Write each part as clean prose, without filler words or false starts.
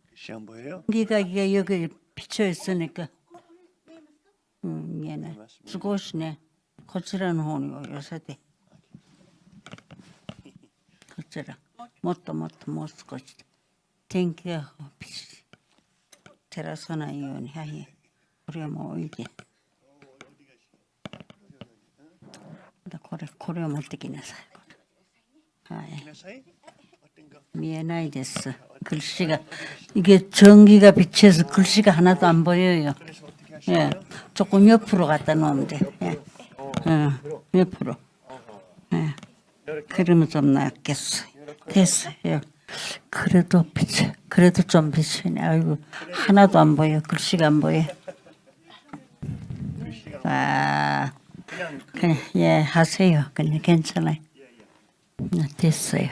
글씨 안 보여요? 네가 이게 여기 비쳐 있으니까. 얘네 수고시네. 고치라는 혼이요 요새대. 고치라. 못도 못 수고시. 댕기가 비치. 테라소나 이온 향이. 그래 뭐 이게. 나 고래 못 되기나 살고. 미에나이 됐어. 글씨가 이게 전기가 비쳐서 글씨가 하나도 안 보여요. 예, 조금 옆으로 갖다 놓으면 돼. 예. 옆으로. 예. 그러면 좀 낫겠어요. 됐어요. 그래도 비쳐. 그래도 좀 비치네. 아이고 하나도 안 보여. 글씨가 안 보여. 아, 그냥 예 하세요. 그냥 괜찮아요. 됐어요.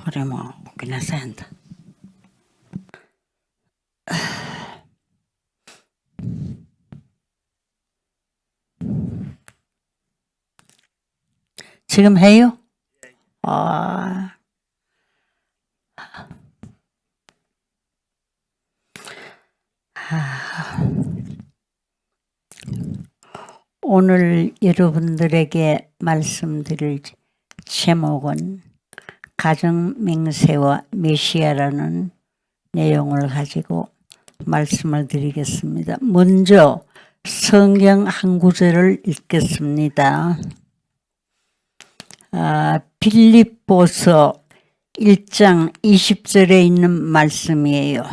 그래 뭐 그냥 산다. 지금 해요? 아. 오늘 여러분들에게 말씀드릴 제목은 가정맹세와 메시아라는 내용을 가지고 말씀을 드리겠습니다. 먼저 성경 한 구절을 읽겠습니다. 빌립보서 1장 20절에 있는 말씀이에요.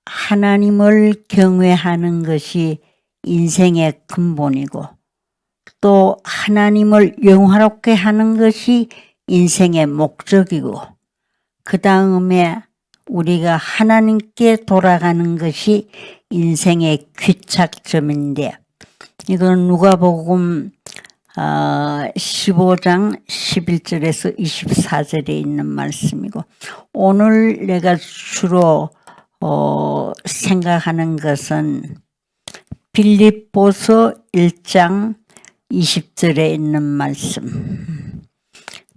하나님을 경외하는 것이 인생의 근본이고 또 하나님을 영화롭게 하는 것이 인생의 목적이고 그 다음에 우리가 하나님께 돌아가는 것이 인생의 귀착점인데 이건 누가복음 15장 11절에서 24절에 있는 말씀이고 오늘 내가 주로 생각하는 것은 빌립보서 1장 20절에 있는 말씀.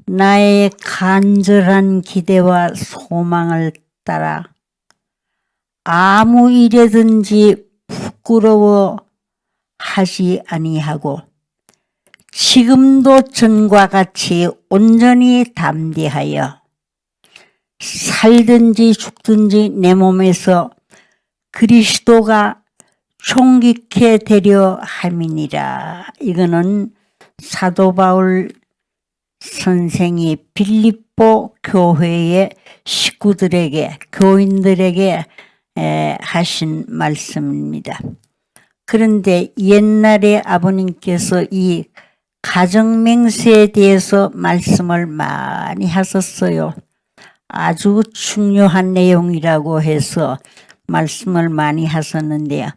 나의 간절한 기대와 소망을 따라 아무 일에든지 부끄러워 하지 아니하고 지금도 전과 같이 온전히 담대하여 살든지 죽든지 내 몸에서 그리스도가 존귀케 되려 함이니라. 이거는 사도 바울 선생이 빌립보 교회의 식구들에게 교인들에게 하신 말씀입니다. 그런데 옛날에 아버님께서 이 가정맹세에 대해서 말씀을 많이 하셨어요. 아주 중요한 내용이라고 해서 말씀을 많이 하셨는데요.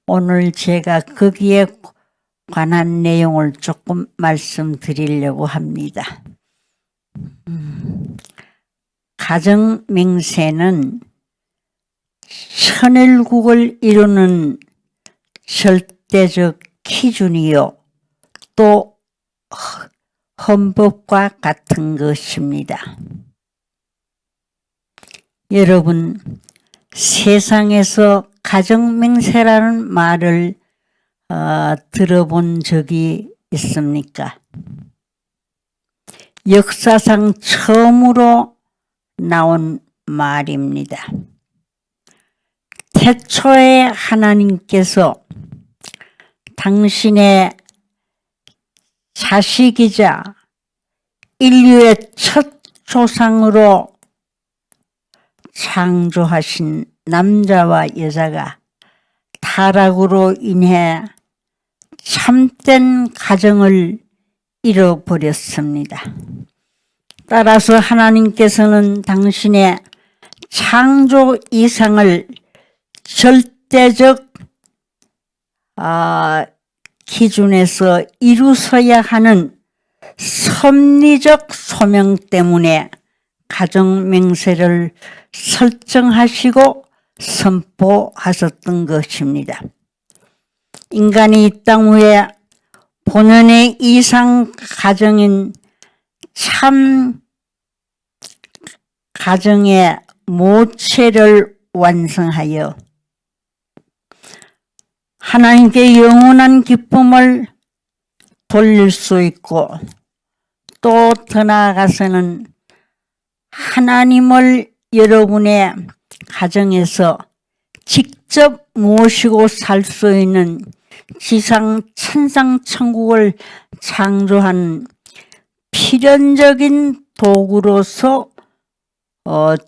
오늘 제가 거기에 관한 내용을 조금 말씀드리려고 합니다. 가정맹세는 천일국을 이루는 절대적 기준이요. 또 헌법과 같은 것입니다. 여러분, 세상에서 가정맹세라는 말을 들어본 적이 있습니까? 역사상 처음으로 나온 말입니다. 태초에 하나님께서 당신의 자식이자 인류의 첫 조상으로 창조하신 남자와 여자가 타락으로 인해 참된 가정을 잃어버렸습니다. 따라서 하나님께서는 당신의 창조 이상을 절대적 기준에서 이루어야 하는 섭리적 소명 때문에 가정맹세를 설정하시고 선포하셨던 것입니다. 인간이 이 땅 위에 본연의 이상 가정인 참 가정의 모체를 완성하여 하나님께 영원한 기쁨을 돌릴 수 있고 또 더 나아가서는 하나님을 여러분의 가정에서 직접 모시고 살 수 있는 지상 천상 천국을 창조한 필연적인 도구로서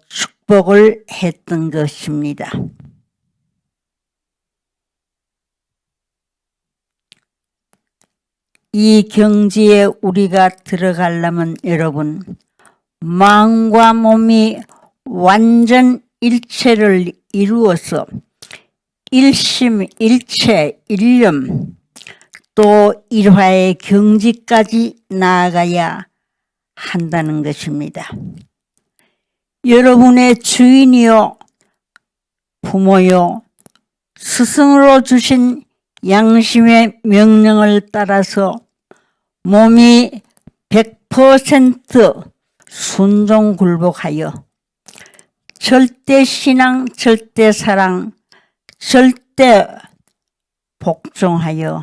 축복을 했던 것입니다. 이 경지에 우리가 들어가려면 여러분 마음과 몸이 완전 일체를 이루어서 일심, 일체, 일념 또 일화의 경지까지 나아가야 한다는 것입니다. 여러분의 주인이요 부모요 스승으로 주신 양심의 명령을 따라서 몸이 100% 순종 굴복하여 절대 신앙, 절대 사랑, 절대 복종하여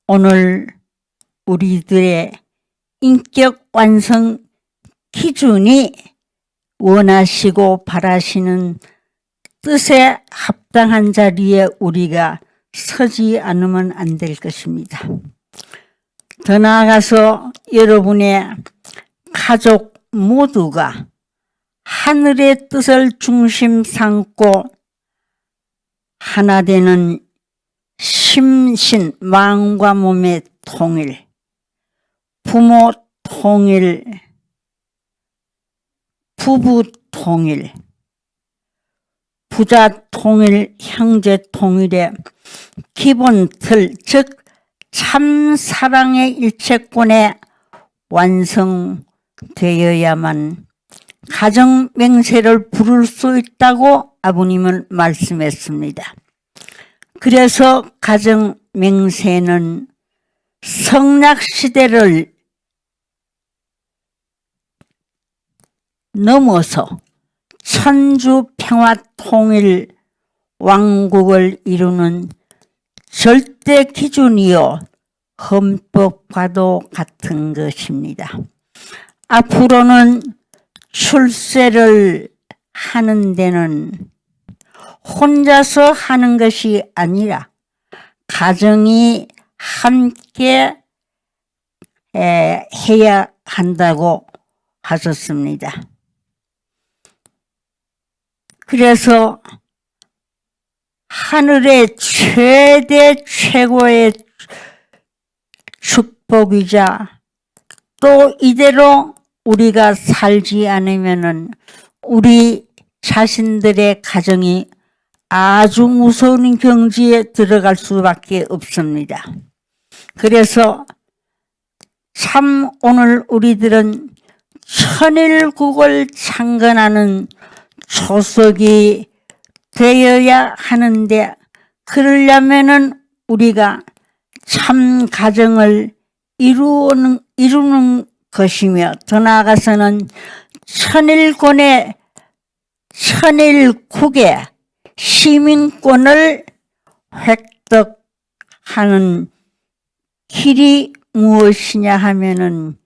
오늘 우리들의 인격 완성 기준이 원하시고 바라시는 뜻에 합당한 자리에 우리가 서지 않으면 안 될 것입니다. 더 나아가서 여러분의 가족 모두가 하늘의 뜻을 중심 삼고 하나 되는 심신, 마음과 몸의 통일, 부모 통일, 부부 통일, 부자 통일, 형제 통일의 기본 틀, 즉 참 사랑의 일체권에 완성되어야만 가정 맹세를 부를 수 있다고 아버님은 말씀했습니다. 그래서 가정 맹세는 성락 시대를 넘어서 천주 평화 통일 왕국을 이루는 절대 기준이요 헌법과도 같은 것입니다. 앞으로는 출세를 하는 데는 혼자서 하는 것이 아니라 가정이 함께 해야 한다고 하셨습니다. 그래서 하늘의 최대 최고의 축복이자 또 이대로 우리가 살지 않으면은 우리 자신들의 가정이 아주 무서운 경지에 들어갈 수밖에 없습니다. 그래서 참 오늘 우리들은 천일국을 창건하는 초석이 되어야 하는데 그러려면은 우리가 참 가정을 이루는 것이며 더 나아가서는 천일국의 시민권을 획득하는 길이 무엇이냐 하면은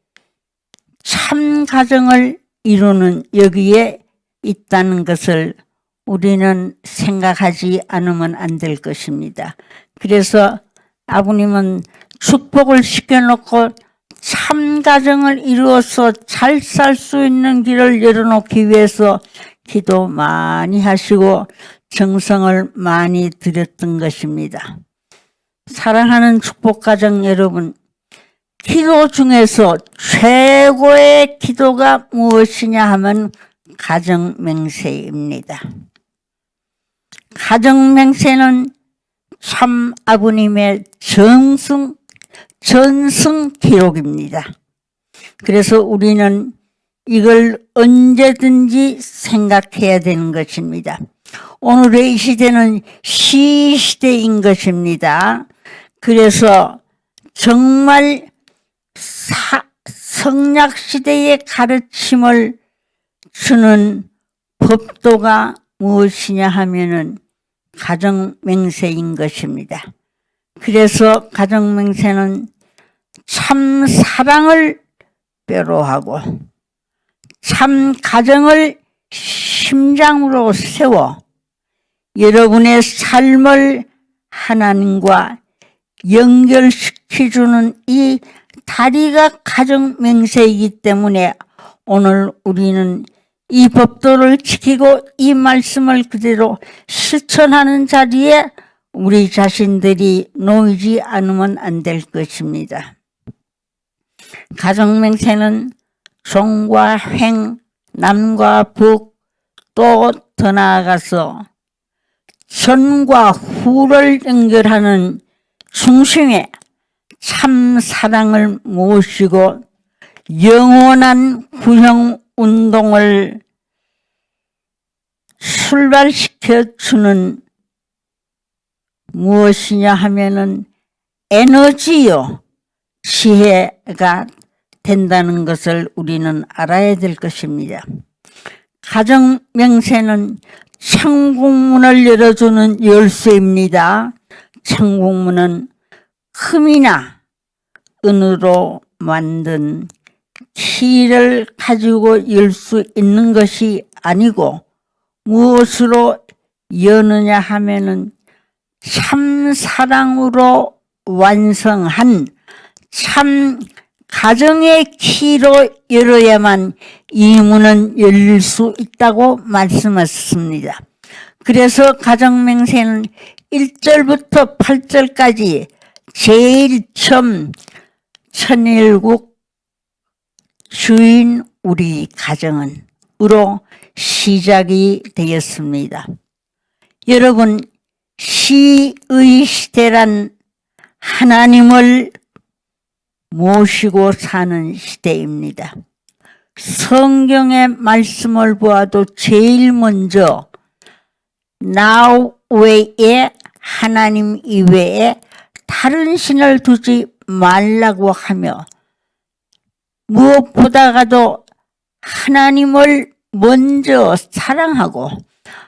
참 가정을 이루는 여기에 있다는 것을 우리는 생각하지 않으면 안 될 것입니다. 그래서 아버님은 축복을 시켜놓고 참 가정을 이루어서 잘 살 수 있는 길을 열어놓기 위해서 기도 많이 하시고 정성을 많이 들였던 것입니다. 사랑하는 축복가정 여러분, 기도 중에서 최고의 기도가 무엇이냐 하면 가정맹세입니다. 가정맹세는 참 아버님의 전승 기록입니다. 그래서 우리는 이걸 언제든지 생각해야 되는 것입니다. 오늘의 이 시대는 시시대인 것입니다. 그래서 정말 성약시대의 가르침을 주는 법도가 무엇이냐 하면은 가정맹세인 것입니다. 그래서 가정맹세는 참 사랑을 뼈로하고 참 가정을 심장으로 세워 여러분의 삶을 하나님과 연결시켜주는 이 다리가 가정맹세이기 때문에 오늘 우리는 이 법도를 지키고 이 말씀을 그대로 실천하는 자리에 우리 자신들이 놓이지 않으면 안 될 것입니다. 가정맹세는 종과 횡, 남과 북, 또 더 나아가서 전과 후를 연결하는 중심에 참 사랑을 모시고 영원한 구형 운동을 출발시켜 주는 무엇이냐 하면은 에너지요, 지혜가 된다는 것을 우리는 알아야 될 것입니다. 가정명세는 천국문을 열어주는 열쇠입니다. 천국문은 금이나 은으로 만든 키를 가지고 열 수 있는 것이 아니고 무엇으로 여느냐 하면은 참 사랑으로 완성한 참 가정의 키로 열어야만 이 문은 열릴 수 있다고 말씀하셨습니다. 그래서 가정맹세는 1절부터 8절까지 제일 처음 천일국 주인 우리 가정은 으로 시작이 되었습니다. 여러분, 시의 시대란 하나님을 모시고 사는 시대입니다. 성경의 말씀을 보아도 제일 먼저 나 외에 하나님 이외에 다른 신을 두지 말라고 하며 무엇보다가도 하나님을 먼저 사랑하고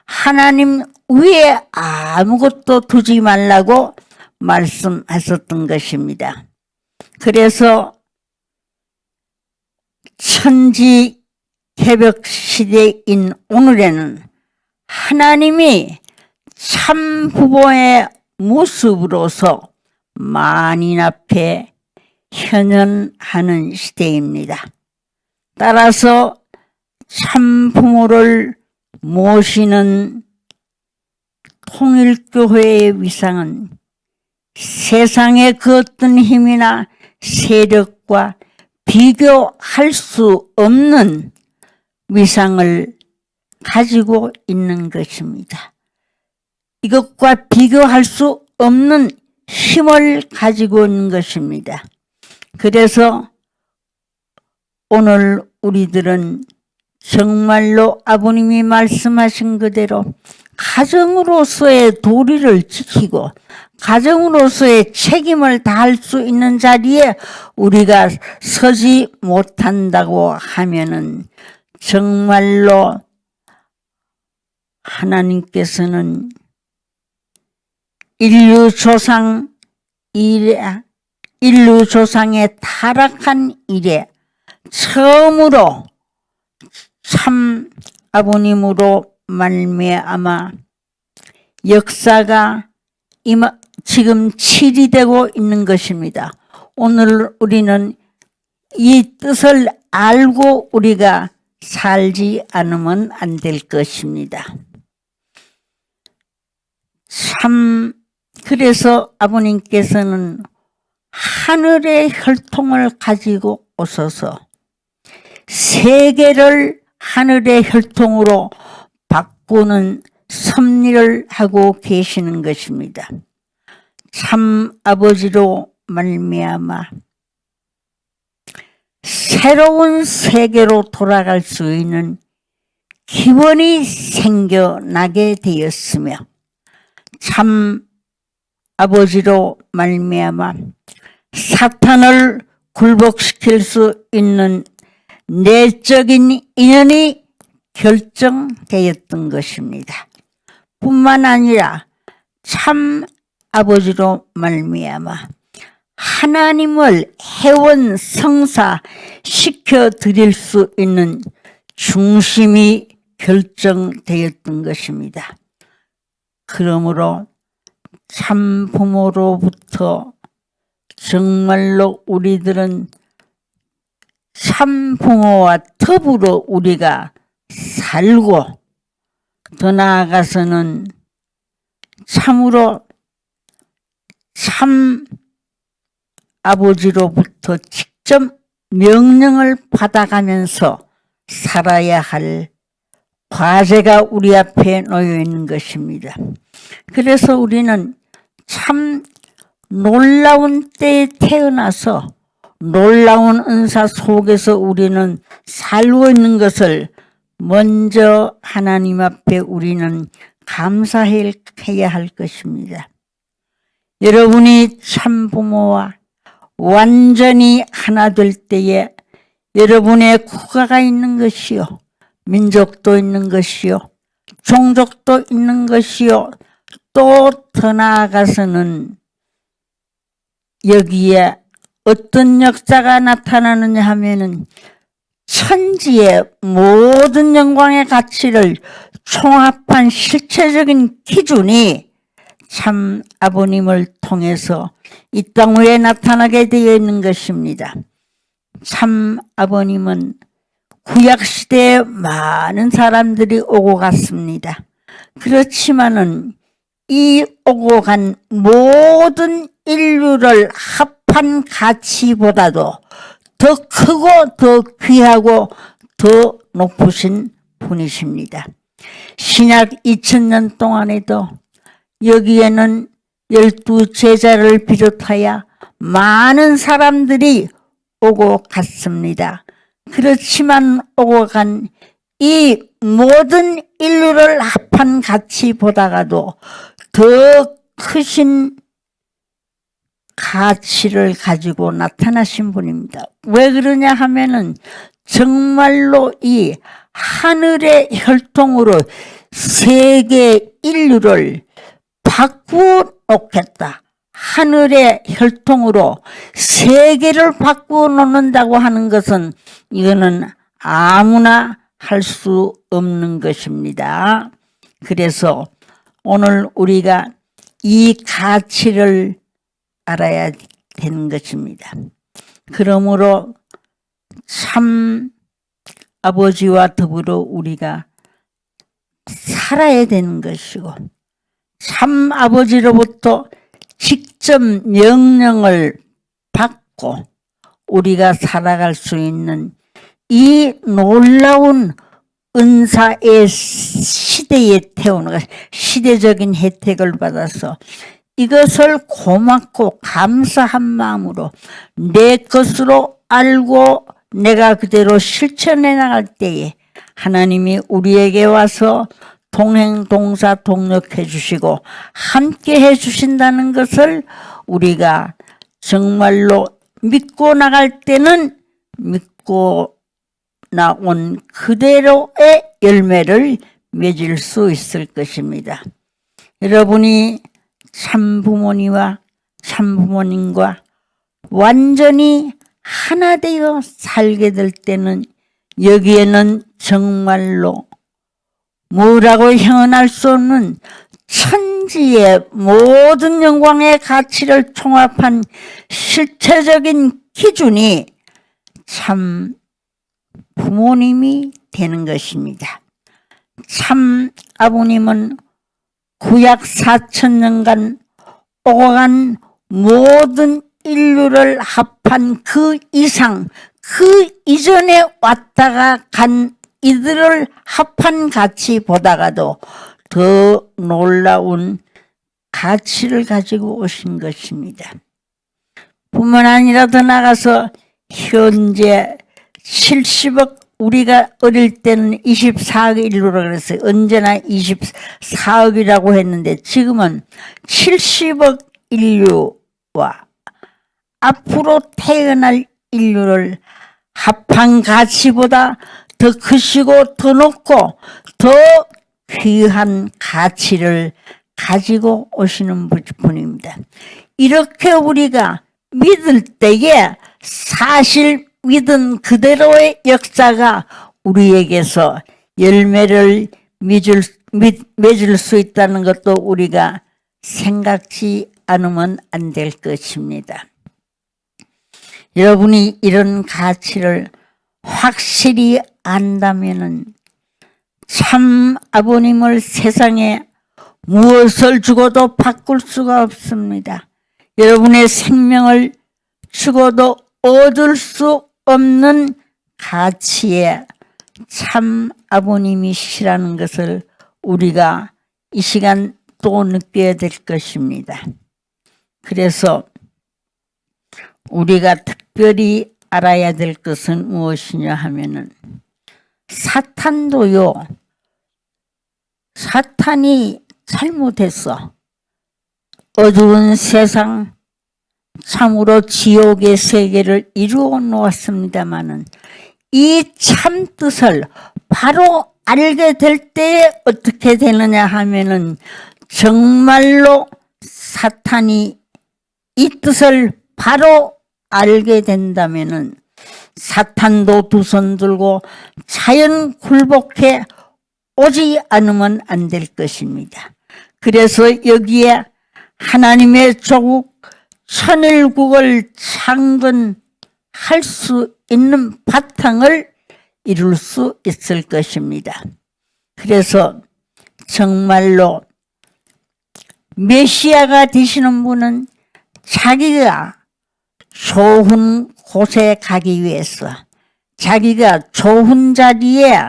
하나님 위에 아무것도 두지 말라고 말씀하셨던 것입니다. 그래서 천지 개벽 시대인 오늘에는 하나님이 참 부모의 모습으로서 만인 앞에 현현하는 시대입니다. 따라서 참 부모를 모시는 통일교회의 위상은 세상의 그 어떤 힘이나 세력과 비교할 수 없는 위상을 가지고 있는 것입니다. 이것과 비교할 수 없는 힘을 가지고 있는 것입니다. 그래서 오늘 우리들은 정말로 아버님이 말씀하신 그대로 가정으로서의 도리를 지키고 가정으로서의 책임을 다할 수 있는 자리에 우리가 서지 못한다고 하면은 정말로 하나님께서는 인류 조상의 타락한 이래 처음으로 참 아버님으로 말미암아 역사가 지금 7이 되고 있는 것입니다. 오늘 우리는 이 뜻을 알고 우리가 살지 않으면 안 될 것입니다. 참 그래서 아버님께서는 하늘의 혈통을 가지고 오셔서 세계를 하늘의 혈통으로 바꾸는 섭리를 하고 계시는 것입니다. 참 아버지로 말미암아 새로운 세계로 돌아갈 수 있는 기본이 생겨나게 되었으며 참 아버지로 말미암아 사탄을 굴복시킬 수 있는 내적인 인연이 결정되었던 것입니다. 뿐만 아니라 참 아버지로 말미암아 하나님을 회원 성사시켜 드릴 수 있는 중심이 결정되었던 것입니다. 그러므로 참 부모로부터 정말로 우리들은 참 부모와 더불어 우리가 살고 더 나아가서는 참으로 참 아버지로부터 직접 명령을 받아가면서 살아야 할 과제가 우리 앞에 놓여 있는 것입니다. 그래서 우리는 참 놀라운 때에 태어나서 놀라운 은사 속에서 우리는 살고 있는 것을 먼저 하나님 앞에 우리는 감사해야 할 것입니다. 여러분이 참 부모와 완전히 하나 될 때에 여러분의 국가가 있는 것이요, 민족도 있는 것이요, 종족도 있는 것이요, 또 더 나아가서는 여기에 어떤 역사가 나타나느냐 하면은 천지의 모든 영광의 가치를 총합한 실체적인 기준이 참 아버님을 통해서 이 땅 위에 나타나게 되어 있는 것입니다. 참 아버님은 구약시대에 많은 사람들이 오고 갔습니다. 그렇지만은 이 오고 간 모든 인류를 합한 가치보다도 더 크고 더 귀하고 더 높으신 분이십니다. 신약 2000년 동안에도 여기에는 12제자를 비롯하여 많은 사람들이 오고 갔습니다. 그렇지만 오고 간 이 모든 인류를 합한 가치보다도 더 크신 가치를 가지고 나타나신 분입니다. 왜 그러냐 하면은 정말로 이 하늘의 혈통으로 세계 인류를 바꾸어 놓겠다. 하늘의 혈통으로 세계를 바꾸어 놓는다고 하는 것은 이거는 아무나 할 수 없는 것입니다. 그래서 오늘 우리가 이 가치를 알아야 되는 것입니다. 그러므로 참 아버지와 더불어 우리가 살아야 되는 것이고 참 아버지로부터 직접 명령을 받고 우리가 살아갈 수 있는 이 놀라운 은사의 시대에 태어나 시대적인 혜택을 받아서 이것을 고맙고 감사한 마음으로 내 것으로 알고 내가 그대로 실천해 나갈 때에 하나님이 우리에게 와서 동행 동사 동력해 주시고 함께 해 주신다는 것을 우리가 정말로 믿고 나갈 때는 믿고 나온 그대로의 열매를 맺을 수 있을 것입니다. 여러분이 참부모님과 참부모님과 완전히 하나 되어 살게 될 때는 여기에는 정말로 뭐라고 형언할 수 없는 천지의 모든 영광의 가치를 총합한 실체적인 기준이 참 부모님이 되는 것입니다. 참 아버님은 구약 4000년간 오고 간 모든 인류를 합한 그 이상 그 이전에 왔다가 간 이들을 합한 가치보다가도 더 놀라운 가치를 가지고 오신 것입니다. 뿐만 아니라 더 나가서 현재 70억, 우리가 어릴 때는 24억 인류라 그랬어요. 언제나 24억이라고 했는데 지금은 70억 인류와 앞으로 태어날 인류를 합한 가치보다 더 크시고 더 높고 더 귀한 가치를 가지고 오시는 분입니다. 이렇게 우리가 믿을 때에 사실 믿은 그대로의 역사가 우리에게서 열매를 맺을 수 있다는 것도 우리가 생각지 않으면 안 될 것입니다. 여러분이 이런 가치를 확실히 안다면은 참 아버님을 세상에 무엇을 주고도 바꿀 수가 없습니다. 여러분의 생명을 주고도 얻을 수 없는 가치에 참 아버님이시라는 것을 우리가 이 시간 또 느껴야 될 것입니다. 그래서 우리가 특별히 알아야 될 것은 무엇이냐 하면은 사탄도요, 사탄이 잘못했어. 어두운 세상, 참으로 지옥의 세계를 이루어 놓았습니다마는 이 참 뜻을 바로 알게 될 때에 어떻게 되느냐 하면은 정말로 사탄이 이 뜻을 바로 알게 된다면은 사탄도 두 손 들고 자연 굴복해 오지 않으면 안 될 것입니다. 그래서 여기에 하나님의 조국 천일국을 창건할 수 있는 바탕을 이룰 수 있을 것입니다. 그래서 정말로 메시아가 되시는 분은 자기가 좋은 곳에 가기 위해서 자기가 좋은 자리에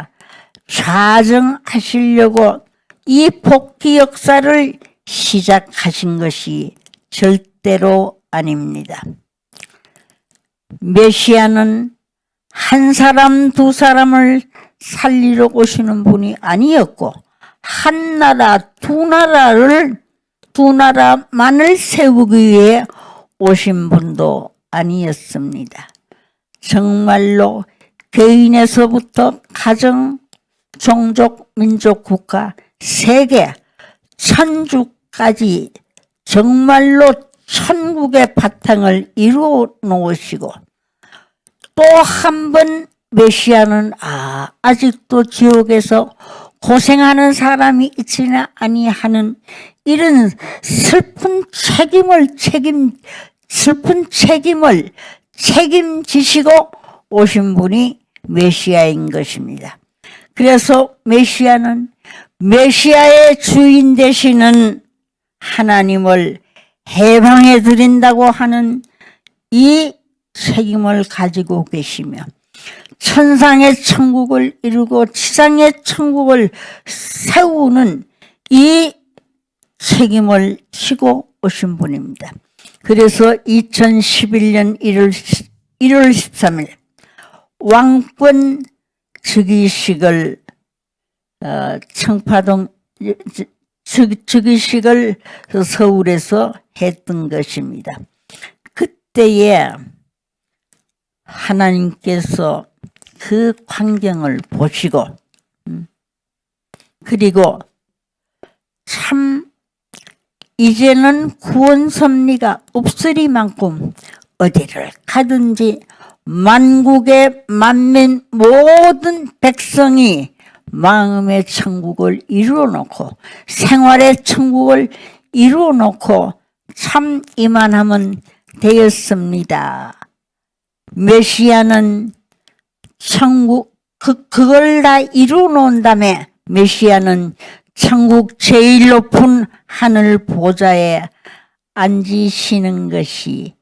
좌정하시려고 이 복귀 역사를 시작하신 것이 절대로 아닙니다. 메시아는 한 사람 두 사람을 살리러 오시는 분이 아니었고 한 나라 두 나라만을 세우기 위해 오신 분도 아니었습니다. 정말로 개인에서부터 가정, 종족, 민족, 국가, 세계, 천주까지 정말로 천국의 바탕을 이루어 놓으시고 또 한 번 메시아는 아직도 지옥에서 고생하는 사람이 있지나 아니하는 이런 슬픈 책임을 책임지시고 오신 분이 메시아인 것입니다. 그래서 메시아는 메시아의 주인 되시는 하나님을 해방해 드린다고 하는 이 책임을 가지고 계시며 천상의 천국을 이루고 지상의 천국을 세우는 이 책임을 지고 오신 분입니다. 그래서 2011년 1월 13일 왕권 즉위식을 청파동 즉위식을 서울에서 했던 것입니다. 그때에 하나님께서 그 광경을 보시고 그리고 참 이제는 구원 섭리가 없으리만큼 어디를 가든지 만국의 만민 모든 백성이 마음의 천국을 이루어 놓고 생활의 천국을 이루어 놓고 참 이만하면 되었습니다. 메시아는 천국 그걸 다 이루어 놓은 다음에 메시아는 천국 제일 높은 하늘 보좌에 앉으시는 것이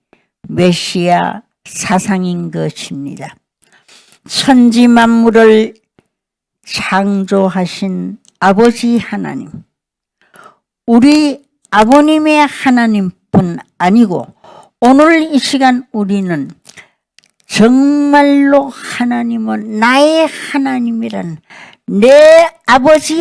메시아 사상인 것입니다. 천지 만물을 창조하신 아버지 하나님, 우리 아버님의 하나님뿐 아니고 오늘 이 시간 우리는 정말로 하나님은 나의 하나님이란, 내 아버지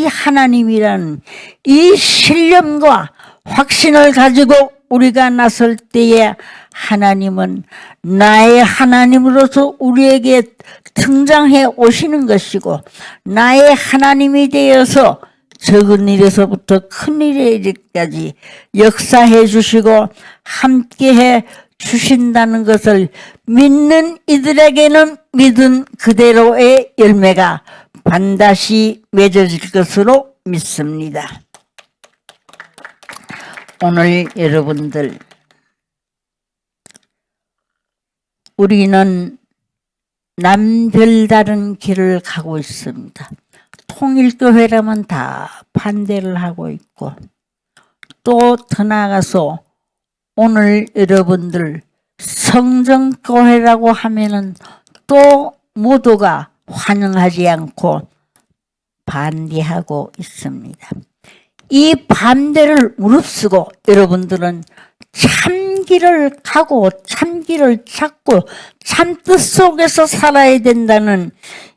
하나님이란 이 신념과 확신을 가지고 우리가 나설 때에 하나님은 나의 하나님으로서 우리에게 등장해 오시는 것이고, 나의 하나님이 되어서 적은 일에서부터 큰 일에 이르기까지 역사해 주시고 함께해 주신다는 것을 믿는 이들에게는 믿은 그대로의 열매가 반드시 맺어질 것으로 믿습니다. 오늘 여러분들, 우리는 남별다른 길을 가고 있습니다. 통일교회라면 다 반대를 하고 있고, 또 더 나아가서 오늘 여러분들 성정교회라고 하면은 또 모두가 환영하지 않고 반대하고 있습니다. 이 반대를 무릅쓰고 여러분들은 참길을 가고 참길을 찾고 참뜻 속에서 살아야 된다는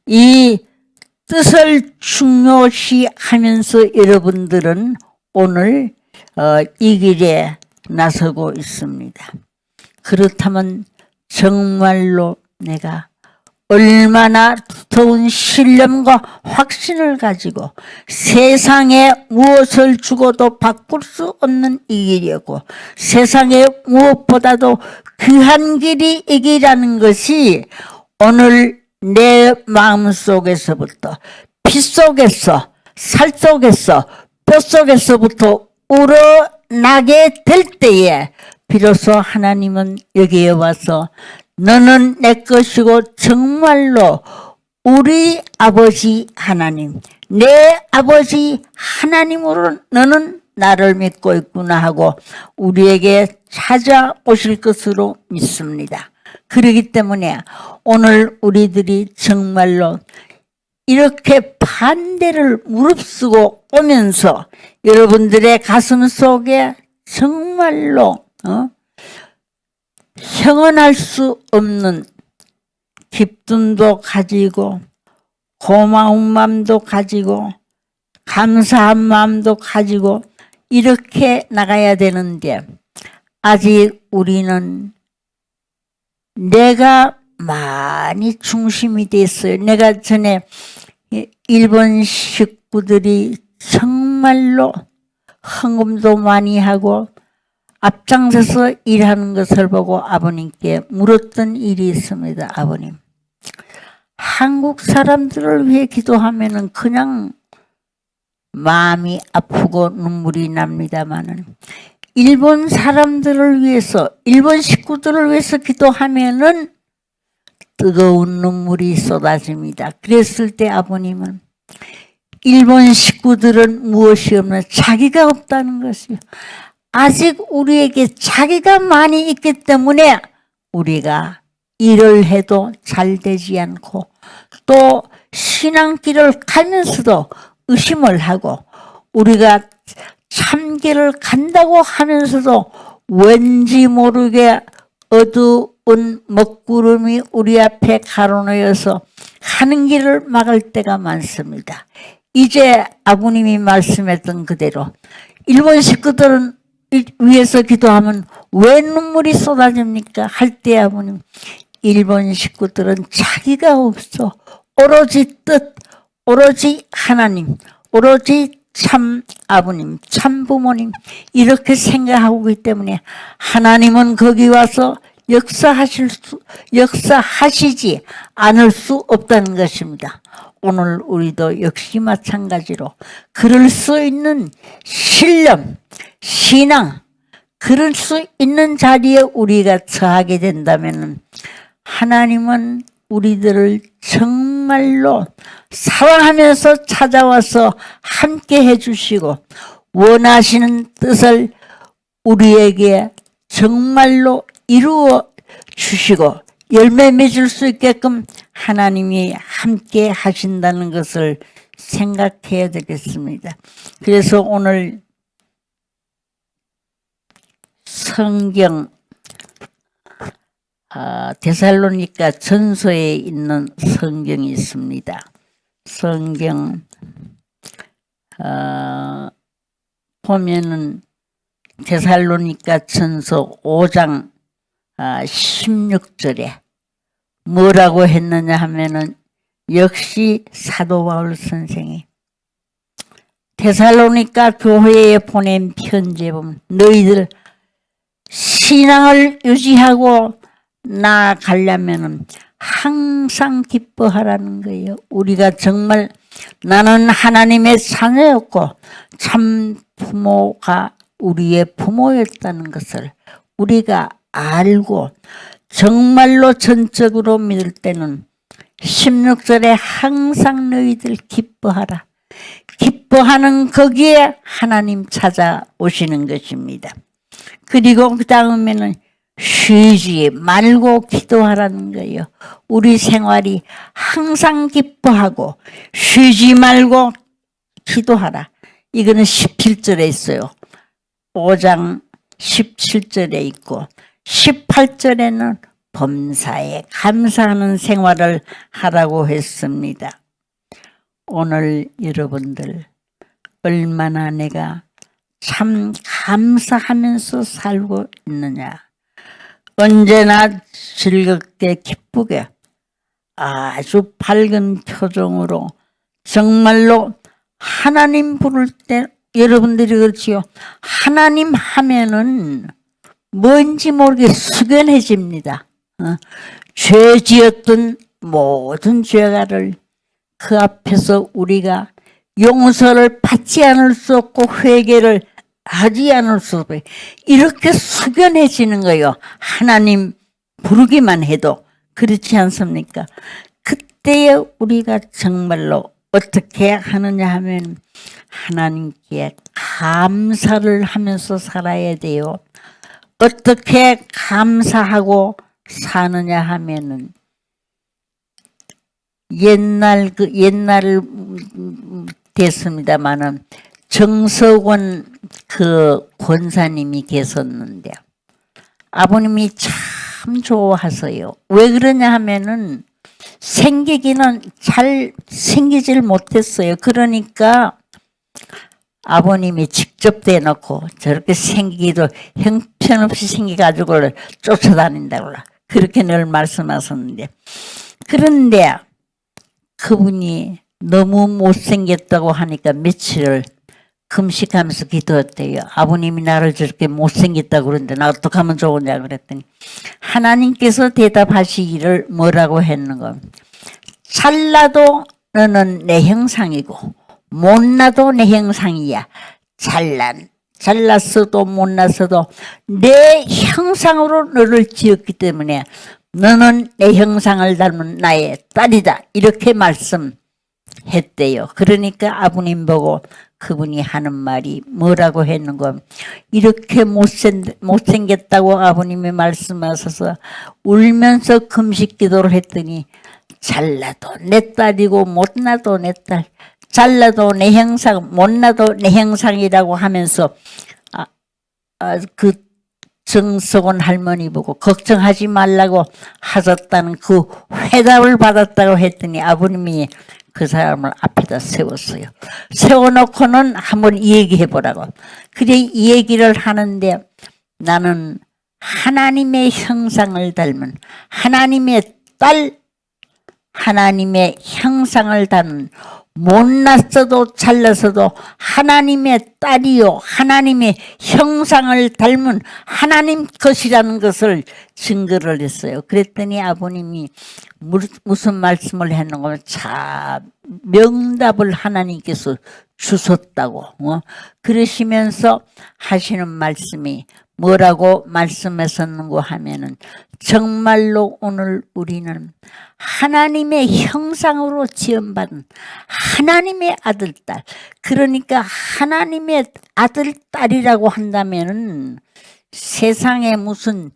이 뜻을 중요시하면서 여러분들은 오늘 이 길에 나서고 있습니다. 그렇다면 정말로 내가 얼마나 두터운 신념과 확신을 가지고 세상에 무엇을 주고도 바꿀 수 없는 이 길이었고, 세상에 무엇보다도 귀한 길이 이 길이라는 것이 오늘 내 마음속에서부터, 피 속에서, 살 속에서, 뼈 속에서부터 우러나게 될 때에 비로소 하나님은 여기에 와서 너는 내 것이고 정말로 우리 아버지 하나님, 내 아버지 하나님으로 너는 나를 믿고 있구나 하고 우리에게 찾아오실 것으로 믿습니다. 그렇기 때문에 오늘 우리들이 정말로 이렇게 반대를 무릅쓰고 오면서 여러분들의 가슴 속에 정말로 형언할 수 없는 기쁨도 가지고 고마운 마음도 가지고 감사한 마음도 가지고 이렇게 나가야 되는데, 아직 우리는 내가 많이 중심이 됐어요. 내가 전에 일본 식구들이 정말로 헌금도 많이 하고 앞장서서 일하는 것을 보고 아버님께 물었던 일이 있습니다. 아버님, 한국 사람들을 위해 기도하면은 그냥 마음이 아프고 눈물이 납니다마는 일본 사람들을 위해서, 일본 식구들을 위해서 기도하면은 뜨거운 눈물이 쏟아집니다. 그랬을 때 아버님은 일본 식구들은 무엇이 없는 자기가 없다는 것이요. 아직 우리에게 자기가 많이 있기 때문에 우리가 일을 해도 잘 되지 않고 또 신앙길을 가면서도 의심을 하고 우리가 참길을 간다고 하면서도 왠지 모르게 어두운 먹구름이 우리 앞에 가로놓여서 가는 길을 막을 때가 많습니다. 이제 아버님이 말씀했던 그대로 일본 식구들은 위해서 기도하면 왜 눈물이 쏟아집니까? 할 때 아버님, 일본 식구들은 자기가 없어. 오로지 뜻, 오로지 하나님, 오로지 참 아버님, 참 부모님 이렇게 생각하고 있기 때문에 하나님은 거기 와서 역사하시지 않을 수 없다는 것입니다. 오늘 우리도 역시 마찬가지로 그럴 수 있는 신념, 신앙, 그럴 수 있는 자리에 우리가 처하게 된다면 하나님은 우리들을 정말로 사랑하면서 찾아와서 함께 해주시고 원하시는 뜻을 우리에게 정말로 이루어 주시고 열매 맺을 수 있게끔 하나님이 함께 하신다는 것을 생각해야 되겠습니다. 그래서 오늘 성경 데살로니가 전서에 있는 성경이 있습니다. 성경 보면은 데살로니가 전서 5장 16절에 뭐라고 했느냐 하면은 역시 사도 바울 선생이 데살로니가 교회에 보낸 편지에 보면 너희들 신앙을 유지하고 나아가려면은 항상 기뻐하라는 거예요. 우리가 정말 나는 하나님의 자녀였고 참 부모가 우리의 부모였다는 것을 우리가 알고 정말로 전적으로 믿을 때는 16절에 항상 너희들 기뻐하라. 기뻐하는 거기에 하나님 찾아오시는 것입니다. 그리고 그 다음에는 쉬지 말고 기도하라는 거예요. 우리 생활이 항상 기뻐하고 쉬지 말고 기도하라. 이거는 17절에 있어요. 5장 17절에 있고 18절에는 범사에 감사하는 생활을 하라고 했습니다. 오늘 여러분들 얼마나 내가 참 감사하면서 살고 있느냐. 언제나 즐겁게 기쁘게 아주 밝은 표정으로 정말로 하나님 부를 때 여러분들이 그렇지요. 하나님 하면은 뭔지 모르게 숙연해집니다. 죄 지었던 모든 죄가를 그 앞에서 우리가 용서를 받지 않을 수 없고 회개를 하지 않을 수 없고 이렇게 숙연해지는 거예요. 하나님 부르기만 해도 그렇지 않습니까? 그때에 우리가 정말로 어떻게 하느냐 하면 하나님께 감사를 하면서 살아야 돼요. 어떻게 감사하고 사느냐 하면은 옛날 됐습니다만은 정석원 그 권사님이 계셨는데 아버님이 참 좋아하세요. 왜 그러냐 하면은 생기기는 잘 생기질 못했어요. 그러니까 아버님이 직접 대놓고 저렇게 생기기도 형편없이 생겨가지고 쫓아다닌다고 그렇게 늘 말씀하셨는데 그런데 그분이 너무 못생겼다고 하니까 며칠을 금식하면서 기도했대요. 아버님이 나를 저렇게 못생겼다고 그러는데 나 어떻게 하면 좋으냐 그랬더니 하나님께서 대답하시기를 뭐라고 했는가. 잘나도 너는 내 형상이고 못나도 내 형상이야. 잘났어도 못났어도 내 형상으로 너를 지었기 때문에 너는 내 형상을 닮은 나의 딸이다. 이렇게 말씀했대요. 그러니까 아버님 보고 그분이 하는 말이 뭐라고 했는가. 이렇게 못생겼다고 아버님이 말씀하셔서 울면서 금식 기도를 했더니 잘나도 내 딸이고 못나도 내 딸. 잘나도 내 형상, 못나도 내 형상이라고 하면서 그 정석원 할머니 보고 걱정하지 말라고 하셨다는 그 회답을 받았다고 했더니 아버님이 그 사람을 앞에다 세웠어요. 세워놓고는 한번 얘기해 보라고. 그래 이 얘기를 하는데 나는 하나님의 형상을 닮은 하나님의 딸, 하나님의 형상을 닮은 못났어도 잘났어도 하나님의 딸이요 하나님의 형상을 닮은 하나님 것이라는 것을 증거를 했어요. 그랬더니 아버님이 무슨 말씀을 했는가 참 명답을 하나님께서 주셨다고 그러시면서 하시는 말씀이 뭐라고 말씀하셨는가 하면은 정말로 오늘 우리는 하나님의 형상으로 지음받은 하나님의 아들, 딸. 그러니까 하나님의 아들, 딸이라고 한다면은 세상에 무슨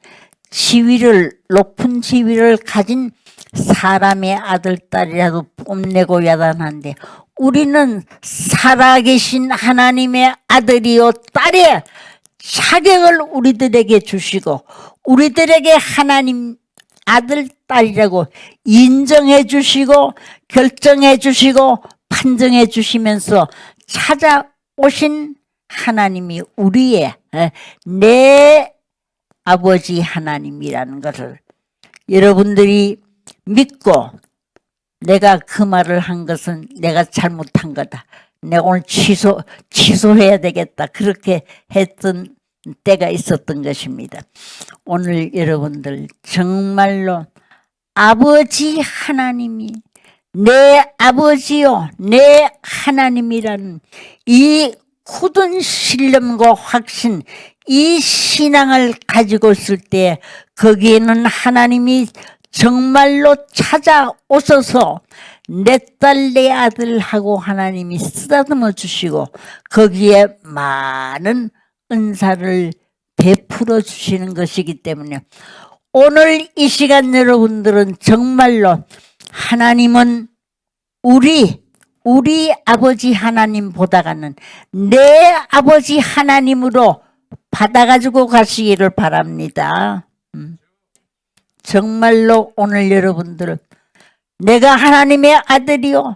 지위를, 높은 지위를 가진 사람의 아들, 딸이라도 뽐내고 야단한데 우리는 살아계신 하나님의 아들이요, 딸의 자격을 우리들에게 주시고 우리들에게 하나님 아들, 딸이라고 인정해 주시고 결정해 주시고 판정해 주시면서 찾아오신 하나님이 우리의 내 아버지 하나님이라는 것을 여러분들이 믿고 내가 그 말을 한 것은 내가 잘못한 거다. 내가 오늘 취소해야 되겠다. 그렇게 했던 때가 있었던 것입니다. 오늘 여러분들 정말로 아버지 하나님이 내 아버지요 내 하나님이라는 이 굳은 신념과 확신 이 신앙을 가지고 있을 때 거기에는 하나님이 정말로 찾아오셔서 내 딸 내 아들하고 하나님이 쓰다듬어 주시고 거기에 많은 은사를 베풀어 주시는 것이기 때문에 오늘 이 시간 여러분들은 정말로 하나님은 우리 아버지 하나님보다가는 내 아버지 하나님으로 받아가지고 가시기를 바랍니다. 정말로 오늘 여러분들은 내가 하나님의 아들이요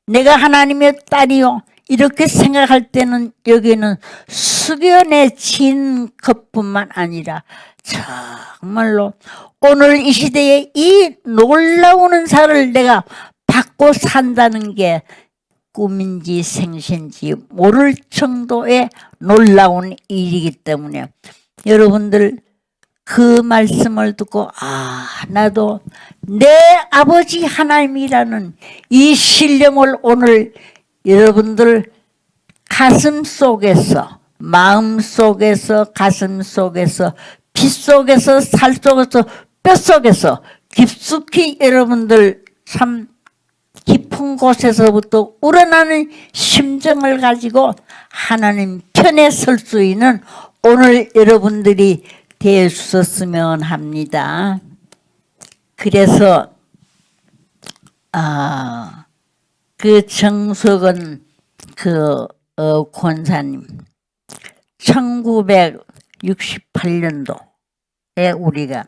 내가 하나님의 딸이요 이렇게 생각할 때는 여기는 숙연해진 것뿐만 아니라 정말로 오늘 이 시대에 이 놀라운 은사를 내가 받고 산다는 게 꿈인지 생신지 모를 정도의 놀라운 일이기 때문에 여러분들 그 말씀을 듣고 나도 내 아버지 하나님이라는 이 신념을 오늘 여러분들 가슴 속에서 마음 속에서 가슴 속에서 피 속에서 살 속에서 뼈 속에서 깊숙이 여러분들 참 깊은 곳에서부터 우러나는 심정을 가지고 하나님 편에 설 수 있는 오늘 여러분들이 되어 주셨으면 합니다. 그래서 그 정석은 권사님 1968년도에 우리가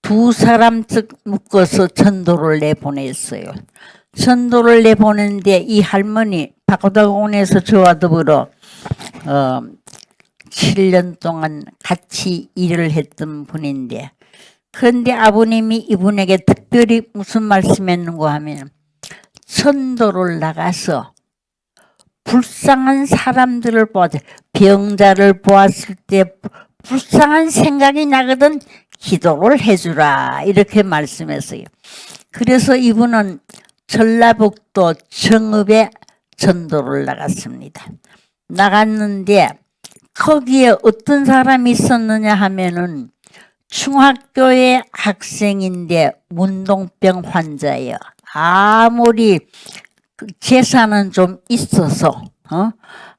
두 사람 즉 묶어서 전도를 내보냈어요. 전도를 내보냈는데 이 할머니 박고다공원에서 저와 더불어 7년 동안 같이 일을 했던 분인데 그런데 아버님이 이분에게 특별히 무슨 말씀했는가 하면 전도를 나가서 불쌍한 사람들을 보았을 때 병자를 보았을 때 불쌍한 생각이 나거든 기도를 해주라 이렇게 말씀했어요. 그래서 이분은 전라북도 정읍에 전도를 나갔습니다. 나갔는데 거기에 어떤 사람이 있었느냐 하면은 중학교의 학생인데 문동병 환자예요. 아무리 재산은 좀 있어서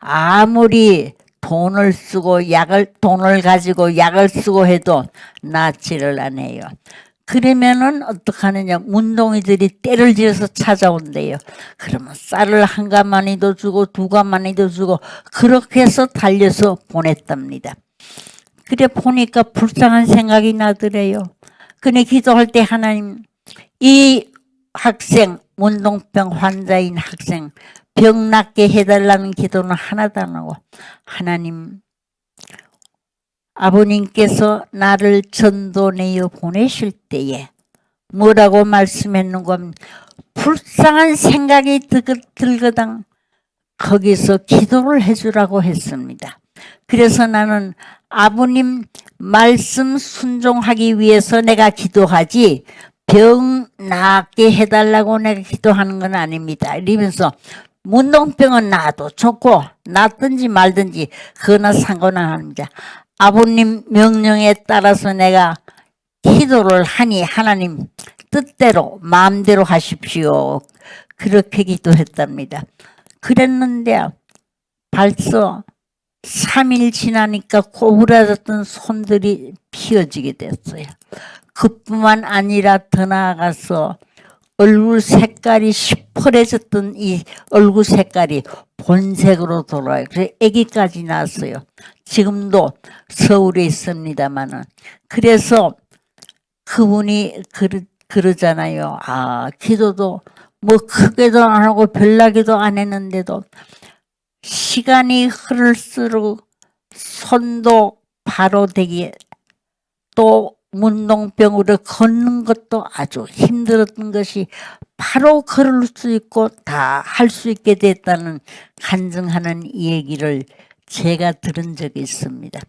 아무리 돈을 가지고 약을 쓰고 해도 낫지를 않아요. 그러면은 어떡하느냐 문동이들이 때를 지어서 찾아온대요. 그러면 쌀을 한 가마니도 주고 두 가마니도 주고 그렇게 해서 달려서 보냈답니다. 그래 보니까 불쌍한 생각이 나더래요. 근데 기도할 때 하나님 이 학생 문동병 환자인 학생 병 낫게 해달라는 기도는 하나도 안 하고 하나님 아버님께서 나를 전도 내어 보내실 때에 뭐라고 말씀했는가 하면 불쌍한 생각이 들거든 거기서 기도를 해주라고 했습니다. 그래서 나는 아버님 말씀 순종하기 위해서 내가 기도하지 병 낫게 해달라고 내가 기도하는 건 아닙니다. 이러면서 문동병은 나도 좋고 낫든지 말든지 그거나 상관은 아닙니다. 아버님 명령에 따라서 내가 기도를 하니 하나님 뜻대로 마음대로 하십시오. 그렇게 기도했답니다. 그랬는데 벌써 3일 지나니까 고부라졌던 손들이 피어지게 됐어요. 그뿐만 아니라 더 나아가서 얼굴 색깔이 시퍼래졌던 이 얼굴 색깔이 본색으로 돌아와요. 그래서 아기까지 낳았어요. 지금도 서울에 있습니다만은. 그래서 그분이 그러잖아요. 아, 기도도 뭐 크게도 안 하고 별나기도 안 했는데도 시간이 흐를수록 손도 바로 되게, 또 문동병으로 걷는 것도 아주 힘들었던 것이 바로 걸을 수 있고 다 할 수 있게 됐다는 간증하는 얘기를 제가 들은 적이 있습니다.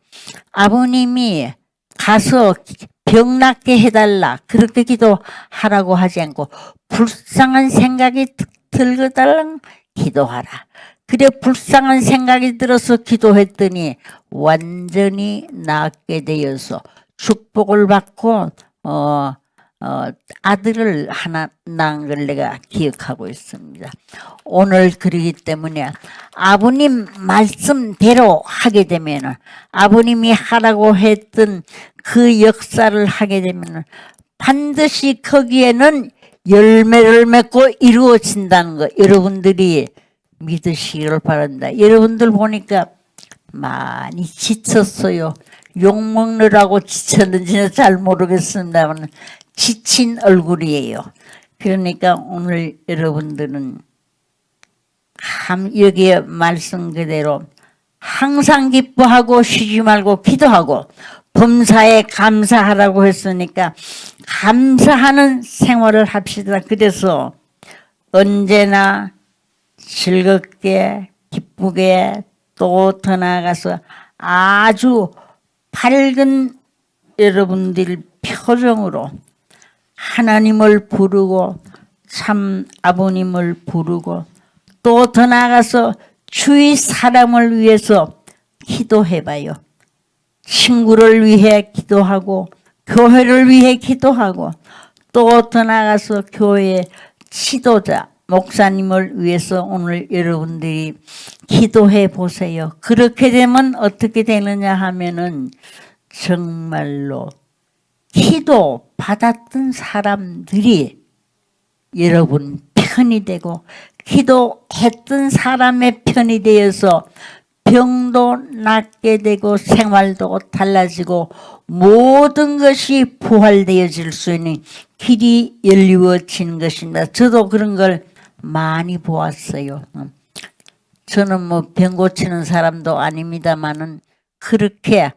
아버님이 가서 병 낫게 해달라 그렇게 기도하라고 하지 않고 불쌍한 생각이 들거달랑 기도하라. 그래 불쌍한 생각이 들어서 기도했더니 완전히 낫게 되어서 축복을 받고 아들을 하나 낳은 걸 내가 기억하고 있습니다. 오늘 그러기 때문에 아버님 말씀대로 하게 되면, 아버님이 하라고 했던 그 역사를 하게 되면 반드시 거기에는 열매를 맺고 이루어진다는 거 여러분들이 믿으시기를 바랍니다. 여러분들 보니까 많이 지쳤어요. 욕먹느라고 지쳤는지는 잘 모르겠습니다만 지친 얼굴이에요. 그러니까 오늘 여러분들은 여기에 말씀 그대로 항상 기뻐하고 쉬지 말고 기도하고 범사에 감사하라고 했으니까 감사하는 생활을 합시다. 그래서 언제나 즐겁게 기쁘게 또 더 나아가서 아주 밝은 여러분들 표정으로 하나님을 부르고 참 아버님을 부르고 또 더 나아가서 주위 사람을 위해서 기도해봐요. 친구를 위해 기도하고 교회를 위해 기도하고 또 더 나아가서 교회 지도자 목사님을 위해서 오늘 여러분들이 기도해 보세요. 그렇게 되면 어떻게 되느냐 하면은 정말로 기도 받았던 사람들이 여러분 편이 되고 기도했던 사람의 편이 되어서 병도 낫게 되고 생활도 달라지고 모든 것이 부활되어질 수 있는 길이 열리워지는 것입니다. 저도 그런 걸 많이 보았어요. 저는 뭐 병 고치는 사람도 아닙니다만은 그렇게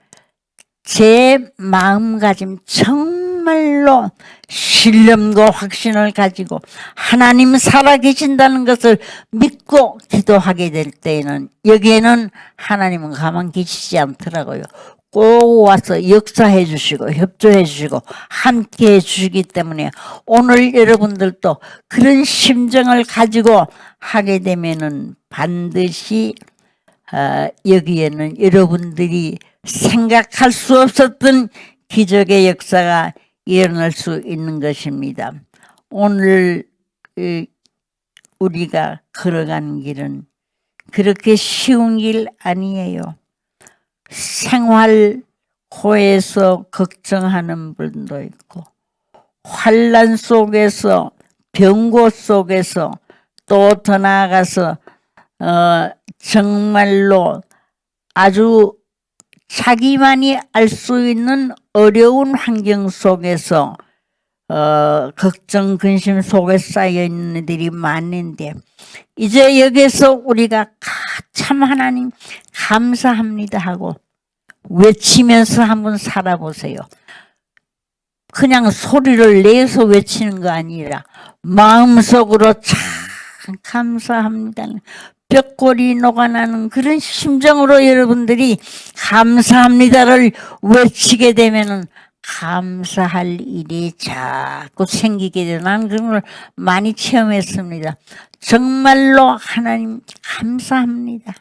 제 마음가짐 정말로 신념과 확신을 가지고 하나님 살아계신다는 것을 믿고 기도하게 될 때에는 여기에는 하나님은 가만 계시지 않더라고요. 꼭 와서 역사해 주시고 협조해 주시고 함께 해 주시기 때문에 오늘 여러분들도 그런 심정을 가지고 하게 되면은 반드시 여기에는 여러분들이 생각할 수 없었던 기적의 역사가 일어날 수 있는 것입니다. 오늘 우리가 걸어가는 길은 그렇게 쉬운 길 아니에요. 생활고에서 걱정하는 분도 있고 환난 속에서 병고 속에서 또 더 나아가서 정말로 아주 자기만이 알 수 있는 어려운 환경 속에서 걱정 근심 속에 쌓여 있는 일들이 많은데 이제 여기서 우리가 참 하나님 감사합니다 하고 외치면서 한번 살아보세요. 그냥 소리를 내서 외치는 거 아니라 마음속으로 참 감사합니다. 뼈골이 녹아나는 그런 심정으로 여러분들이 감사합니다를 외치게 되면은 감사할 일이 자꾸 생기게 되는 난 그런 걸 많이 체험했습니다. 정말로 하나님 감사합니다.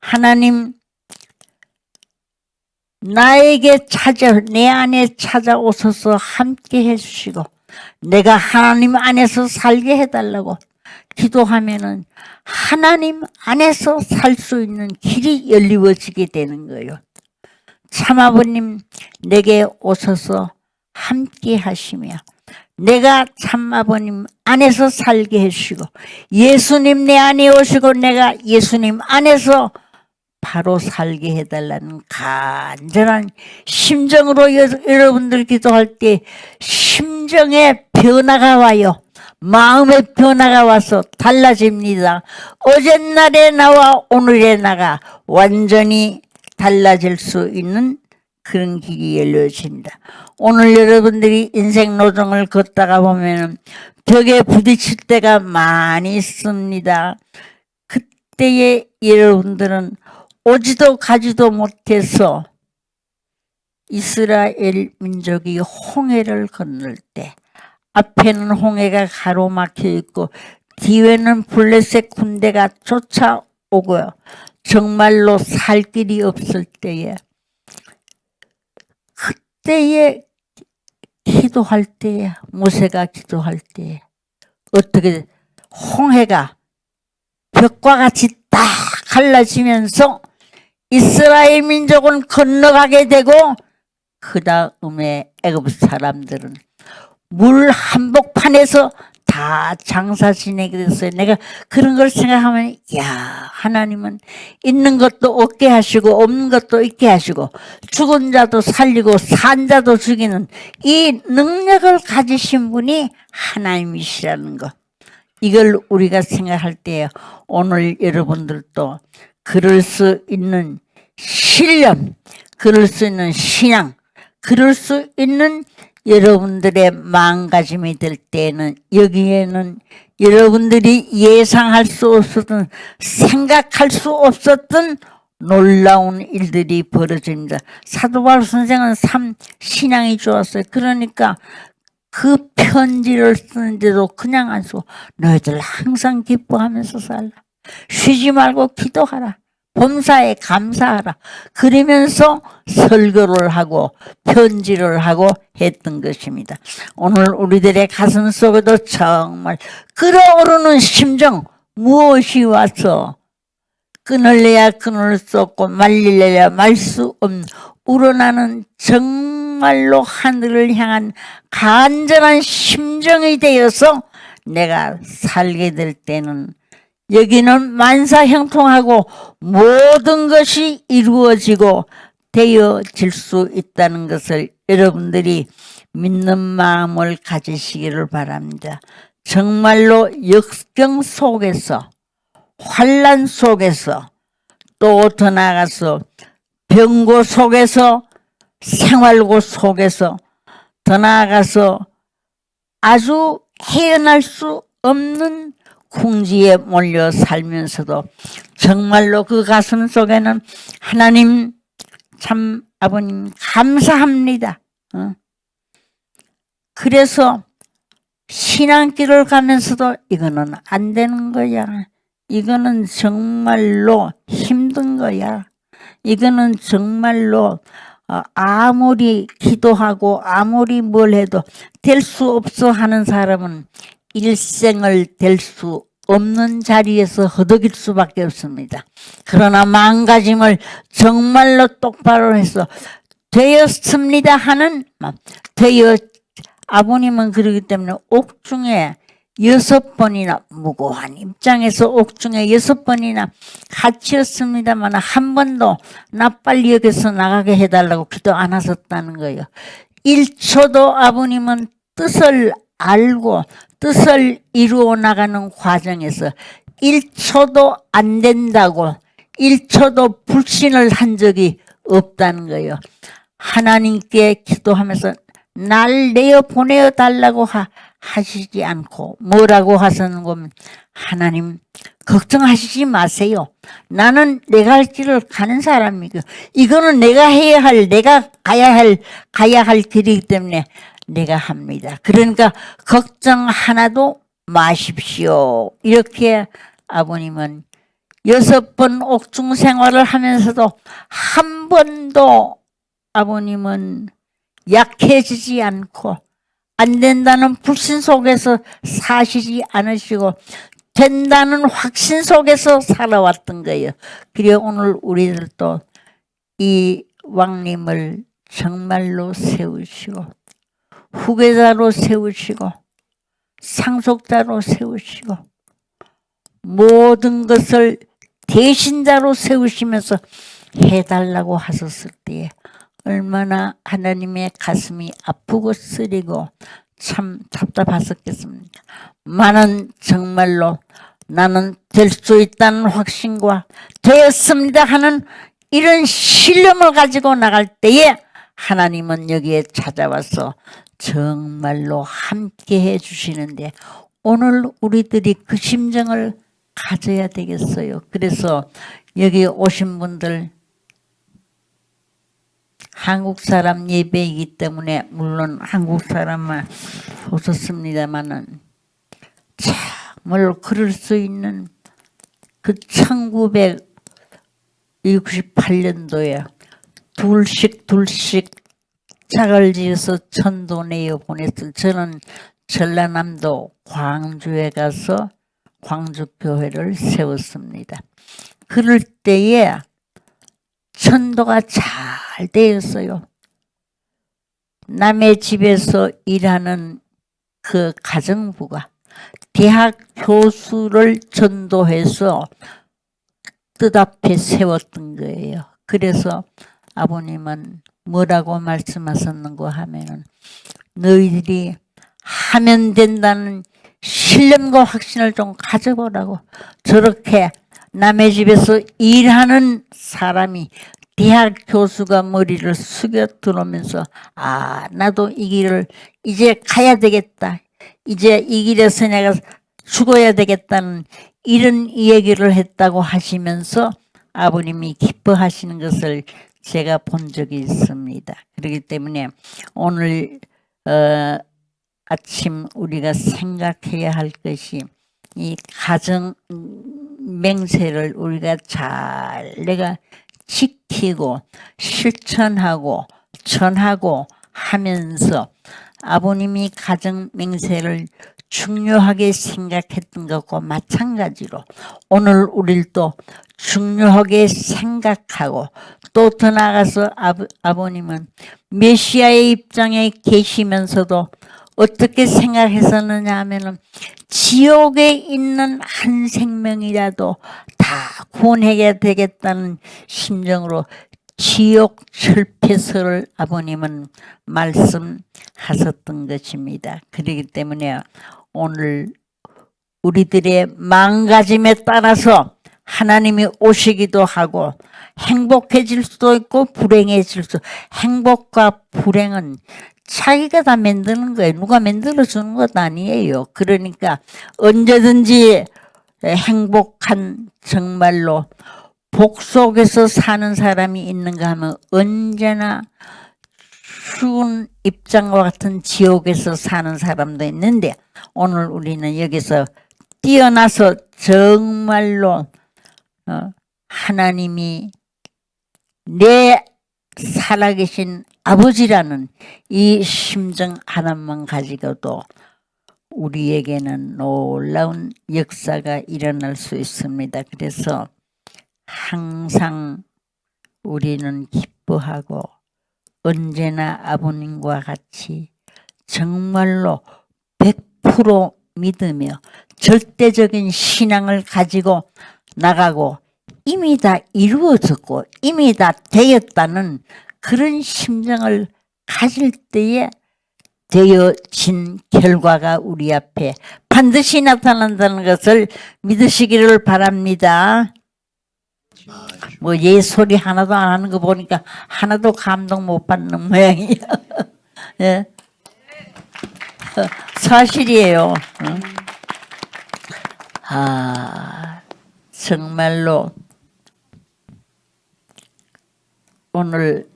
하나님 나에게 내 안에 찾아오셔서 함께 해주시고 내가 하나님 안에서 살게 해달라고 기도하면은 하나님 안에서 살 수 있는 길이 열리워지게 되는 거예요. 참아버님 내게 오셔서 함께 하시며 내가 참아버님 안에서 살게 해주시고 예수님 내 안에 오시고 내가 예수님 안에서 바로 살게 해달라는 간절한 심정으로 여러분들 기도할 때 심정에 변화가 와요. 마음의 변화가 와서 달라집니다. 어젯날의 나와 오늘의 나가 완전히 달라질 수 있는 그런 길이 열려집니다. 오늘 여러분들이 인생 노정을 걷다가 보면 벽에 부딪힐 때가 많이 있습니다. 그때에 여러분들은 오지도 가지도 못해서 이스라엘 민족이 홍해를 건널 때 앞에는 홍해가 가로막혀 있고 뒤에는 블레셋 군대가 쫓아오고요. 정말로 살 길이 없을 때에 그때에 기도할 때에 모세가 기도할 때에 어떻게 홍해가 벽과 같이 딱 갈라지면서 이스라엘 민족은 건너가게 되고 그 다음에 애굽 사람들은 물 한복판에서 다 장사 지내게 됐어요. 내가 그런 걸 생각하면 야, 하나님은 있는 것도 없게 하시고 없는 것도 있게 하시고 죽은 자도 살리고 산 자도 죽이는 이 능력을 가지신 분이 하나님이시라는 것, 이걸 우리가 생각할 때 오늘 여러분들도 그럴 수 있는 신념, 그럴 수 있는 신앙, 그럴 수 있는 여러분들의 마음가짐이 될 때에는 여기에는 여러분들이 예상할 수 없었던, 생각할 수 없었던 놀라운 일들이 벌어집니다. 사도 바울 선생은 참 신앙이 좋았어요. 그러니까 그 편지를 쓰는데도 그냥 안 쓰고 너희들 항상 기뻐하면서 살라. 쉬지 말고 기도하라. 범사에 감사하라. 그러면서 설교를 하고 편지를 하고 했던 것입니다. 오늘 우리들의 가슴 속에도 정말 끓어오르는 심정, 무엇이 와서 끊을래야 끊을 수 없고 말릴래야 말 수 없는 우러나는 정말로 하늘을 향한 간절한 심정이 되어서 내가 살게 될 때는 여기는 만사형통하고 모든 것이 이루어지고 되어질 수 있다는 것을 여러분들이 믿는 마음을 가지시기를 바랍니다. 정말로 역경 속에서, 환난 속에서, 또 더 나아가서 병고 속에서, 생활고 속에서, 더 나아가서 아주 헤어날 수 없는 궁지에 몰려 살면서도 정말로 그 가슴 속에는 하나님, 참 아버님 감사합니다. 그래서 신앙길을 가면서도 이거는 안 되는 거야. 이거는 정말로 힘든 거야. 이거는 정말로 아무리 기도하고 아무리 뭘 해도 될 수 없어 하는 사람은 일생을 될 수 없는 자리에서 허덕일 수밖에 없습니다. 그러나 마음가짐을 정말로 똑바로 해서 되었습니다 하는 마음, 아버님은 그러기 때문에 옥중에 6번이나 무고한 입장에서 옥중에 6번이나 갇혔습니다만 한 번도 나 빨리 여기서 나가게 해달라고 기도 안 하셨다는 거예요. 1초도 아버님은 뜻을 알고 뜻을 이루어 나가는 과정에서 1초도 안 된다고 1초도 불신을 한 적이 없다는 거예요. 하나님께 기도하면서 날 내어 보내어 달라고 하시지 않고 뭐라고 하셨는 하나님 걱정하시지 마세요. 나는 내가 할 길을 가는 사람이고 이거는 내가 해야 할, 내가 가야 할 길이기 때문에 내가 합니다. 그러니까 걱정 하나도 마십시오. 이렇게 아버님은 6번 옥중 생활을 하면서도 한 번도 아버님은 약해지지 않고 안 된다는 불신 속에서 사시지 않으시고 된다는 확신 속에서 살아왔던 거예요. 그래 오늘 우리들도 이 왕님을 정말로 세우시고 후계자로 세우시고 상속자로 세우시고 모든 것을 대신자로 세우시면서 해달라고 하셨을 때에 얼마나 하나님의 가슴이 아프고 쓰리고 참 답답하셨겠습니까? 나는 정말로 나는 될 수 있다는 확신과 되었습니다 하는 이런 신념을 가지고 나갈 때에 하나님은 여기에 찾아와서 정말로 함께 해 주시는데 오늘 우리들이 그 심정을 가져야 되겠어요. 그래서 여기 오신 분들 한국 사람 예배이기 때문에 물론 한국 사람만 오셨습니다마는 참을 그럴 수 있는 그 1968년도에 둘씩 작을 지어서 천도 내어 보냈을 저는 전라남도 광주에 가서 광주교회를 세웠습니다. 그럴 때에 천도가 잘 되었어요. 남의 집에서 일하는 그 가정부가 대학 교수를 전도해서 뜻 앞에 세웠던 거예요. 그래서 아버님은 뭐라고 말씀하셨는가 하면은 너희들이 하면 된다는 신념과 확신을 좀 가져보라고. 저렇게 남의 집에서 일하는 사람이 대학 교수가 머리를 숙여 들어오면서 아 나도 이 길을 이제 가야 되겠다. 이제 이 길에서 내가 죽어야 되겠다는 이런 얘기를 했다고 하시면서 아버님이 기뻐하시는 것을 제가 본 적이 있습니다. 그렇기 때문에 오늘 아침 우리가 생각해야 할 것이 이 가정 맹세를 우리가 잘 내가 지키고 실천하고 전하고 하면서 아버님이 가정 맹세를 중요하게 생각했던 것과 마찬가지로 오늘 우리를 또 중요하게 생각하고 또 더 나아가서 아버님은 메시아의 입장에 계시면서도 어떻게 생각했었느냐 하면은 지옥에 있는 한 생명이라도 다 구원해야 되겠다는 심정으로 지옥 철폐서를 아버님은 말씀하셨던 것입니다. 그렇기 때문에 오늘 우리들의 마음가짐에 따라서 하나님이 오시기도 하고 행복해질 수도 있고 불행해질 수도. 행복과 불행은 자기가 다 만드는 거예요. 누가 만들어주는 것 아니에요. 그러니까 언제든지 행복한 정말로 복 속에서 사는 사람이 있는가 하면 언제나 추운 입장과 같은 지옥에서 사는 사람도 있는데 오늘 우리는 여기서 뛰어나서 정말로 하나님이 내 살아계신 아버지라는 이 심정 하나만 가지고도 우리에게는 놀라운 역사가 일어날 수 있습니다. 그래서 항상 우리는 기뻐하고 언제나 아버님과 같이 정말로 100% 믿으며 절대적인 신앙을 가지고 나가고 이미 다 이루어졌고 이미 다 되었다는 그런 심정을 가질 때에 되어진 결과가 우리 앞에 반드시 나타난다는 것을 믿으시기를 바랍니다. 뭐 예 소리 하나도 안 하는 거 보니까 하나도 감동 못 받는 모양이야. 예. 사실이에요. 아 정말로 오늘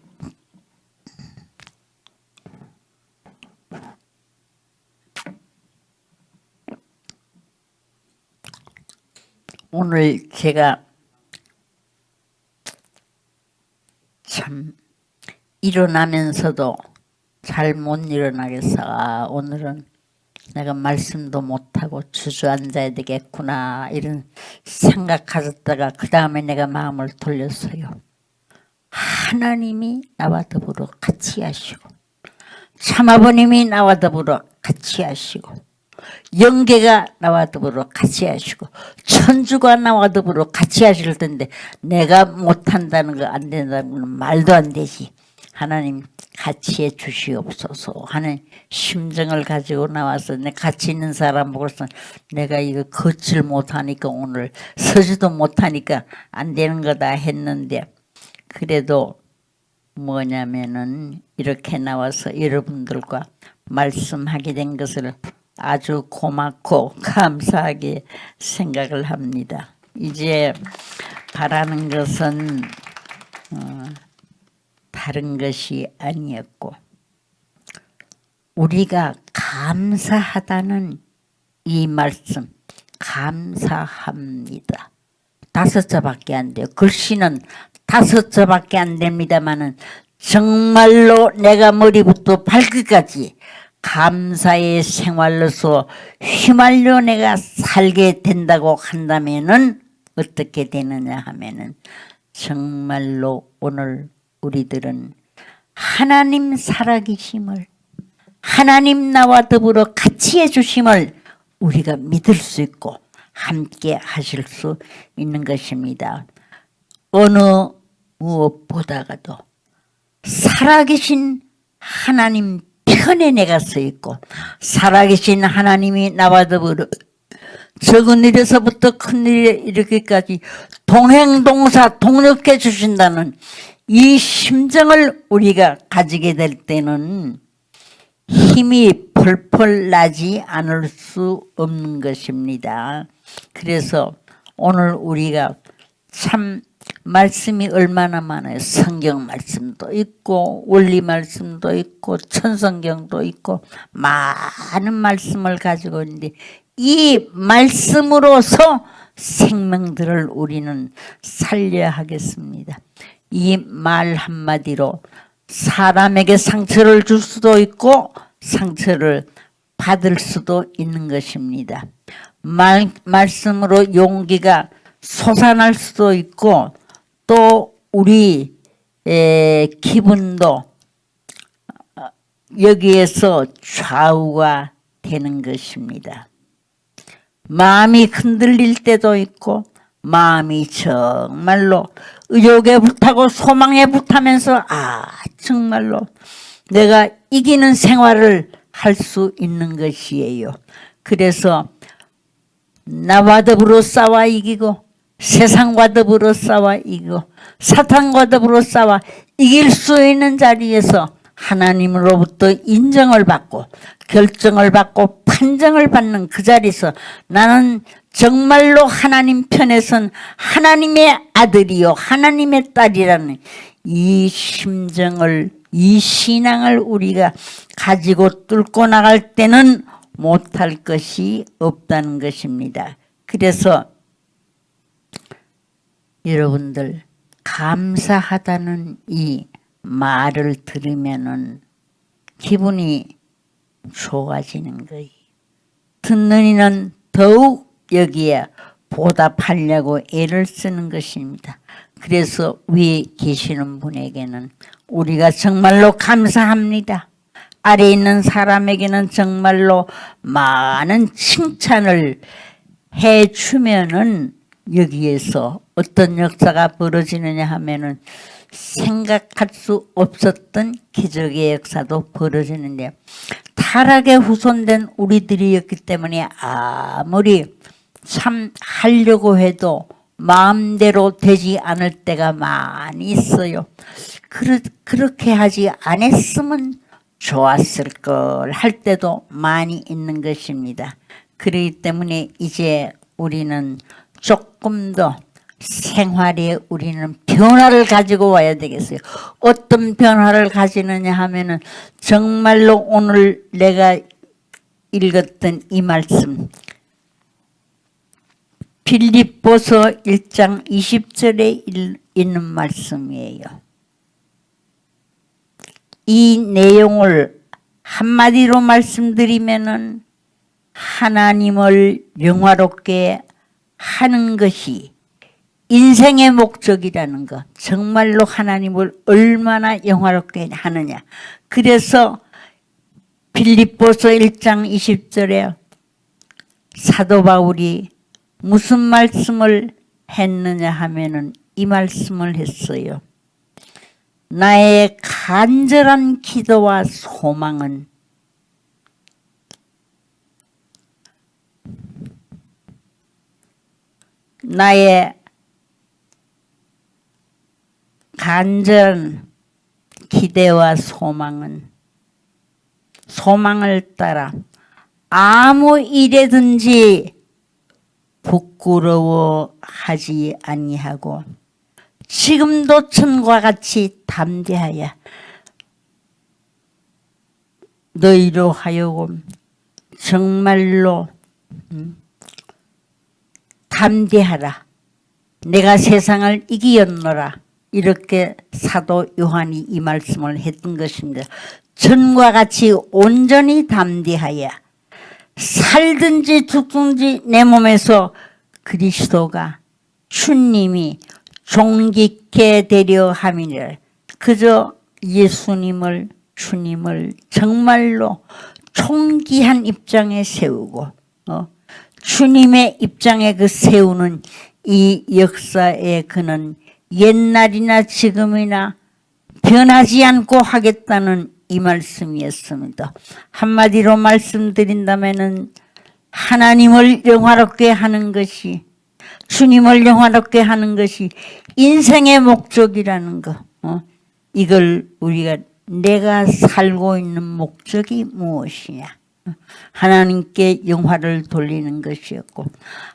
제가 참 일어나면서도 잘 못 일어나겠어. 오늘은 내가 말씀도 못하고 주저앉아야 되겠구나 이런 생각하셨다가 그 다음에 내가 마음을 돌렸어요. 하나님이 나와 더불어 같이 하시고 참아버님이 나와 더불어 같이 하시고 영계가 나와 더불어 같이 하시고 천주가 나와 더불어 같이 하실 텐데 내가 못한다는 거 안 된다는 건 말도 안 되지. 하나님 같이 해 주시옵소서 하는 심정을 가지고 나와서 내 같이 있는 사람 보고서 내가 이거 걷질 못하니까 오늘 서지도 못하니까 안 되는 거다 했는데 그래도 뭐냐면은 이렇게 나와서 여러분들과 말씀하게 된 것을 아주 고맙고 감사하게 생각을 합니다. 이제 바라는 것은 다른 것이 아니었고 우리가 감사하다는 이 말씀 감사합니다. 5자밖에 안 돼요. 글씨는 5자밖에 안 됩니다만은 정말로 내가 머리부터 발끝까지 감사의 생활로서 휘말려 내가 살게 된다고 한다면은 어떻게 되느냐 하면은 정말로 오늘 우리들은 하나님 살아계심을 하나님 나와 더불어 같이 해주심을 우리가 믿을 수 있고 함께 하실 수 있는 것입니다. 어느 무엇보다가도 살아계신 하나님 편에 내가 서 있고 살아계신 하나님이 나와 더불어 적은 일에서부터 큰 일에 이르기까지 동행동사 동력해 주신다는 이 심정을 우리가 가지게 될 때는 힘이 펄펄 나지 않을 수 없는 것입니다. 그래서 오늘 우리가 참 말씀이 얼마나 많아요. 성경 말씀도 있고 원리 말씀도 있고 천성경도 있고 많은 말씀을 가지고 있는데 이 말씀으로서 생명들을 우리는 살려야 하겠습니다. 이 말 한마디로 사람에게 상처를 줄 수도 있고 상처를 받을 수도 있는 것입니다. 말씀으로 용기가 솟아날 수도 있고 또 우리 기분도 여기에서 좌우가 되는 것입니다. 마음이 흔들릴 때도 있고 마음이 정말로 의욕에 불타고 소망에 불타면서 정말로 내가 이기는 생활을 할 수 있는 것이에요. 그래서 나와 더불어 싸워 이기고 세상과 더불어 싸워 이기고 사탄과 더불어 싸워 이길 수 있는 자리에서 하나님으로부터 인정을 받고 결정을 받고 판정을 받는 그 자리에서 나는 정말로 하나님 편에 선 하나님의 아들이요 하나님의 딸이라는 이 심정을 이 신앙을 우리가 가지고 뚫고 나갈 때는 못할 것이 없다는 것입니다. 그래서 여러분들 감사하다는 이 말을 들으면은 기분이 좋아지는 거예요. 듣는 이는 더욱 여기에 보답하려고 애를 쓰는 것입니다. 그래서 위에 계시는 분에게는 우리가 정말로 감사합니다. 아래에 있는 사람에게는 정말로 많은 칭찬을 해주면은 여기에서 어떤 역사가 벌어지느냐 하면은 생각할 수 없었던 기적의 역사도 벌어지는데 타락에 후손된 우리들이었기 때문에 아무리 참 하려고 해도 마음대로 되지 않을 때가 많이 있어요. 그렇게 하지 않았으면 좋았을 걸 할 때도 많이 있는 것입니다. 그렇기 때문에 이제 우리는 조금 더 생활에 우리는 변화를 가지고 와야 되겠어요. 어떤 변화를 가지느냐 하면은 정말로 오늘 내가 읽었던 이 말씀 빌립보서 1장 20절에 있는 말씀이에요. 이 내용을 한마디로 말씀드리면은 하나님을 영화롭게 하는 것이 인생의 목적이라는 것. 정말로 하나님을 얼마나 영화롭게 하느냐. 그래서 빌립보서 1장 20절에 사도 바울이 무슨 말씀을 했느냐 하면은 이 말씀을 했어요. 나의 간절한 기도와 소망은 나의 간절한 기대와 소망을 따라 아무 일에든지 부끄러워하지 아니하고 지금도 전과 같이 담대하여 너희로 하여금 정말로 담대하라. 내가 세상을 이기었노라. 이렇게 사도 요한이 이 말씀을 했던 것입니다. 전과 같이 온전히 담대하여 살든지 죽든지 내 몸에서 그리스도가 주님이 존귀케 되려 함이니라. 그저 예수님을 주님을 정말로 존귀한 입장에 세우고 주님의 입장에 그 세우는 이 역사에 그는 옛날이나 지금이나 변하지 않고 하겠다는 이 말씀이었습니다. 한마디로 말씀드린다면은 하나님을 영화롭게 하는 것이 주님을 영화롭게 하는 것이 인생의 목적이라는 거. 이걸 우리가 내가 살고 있는 목적이 무엇이냐. 하나님께 영화를 돌리는 것이었고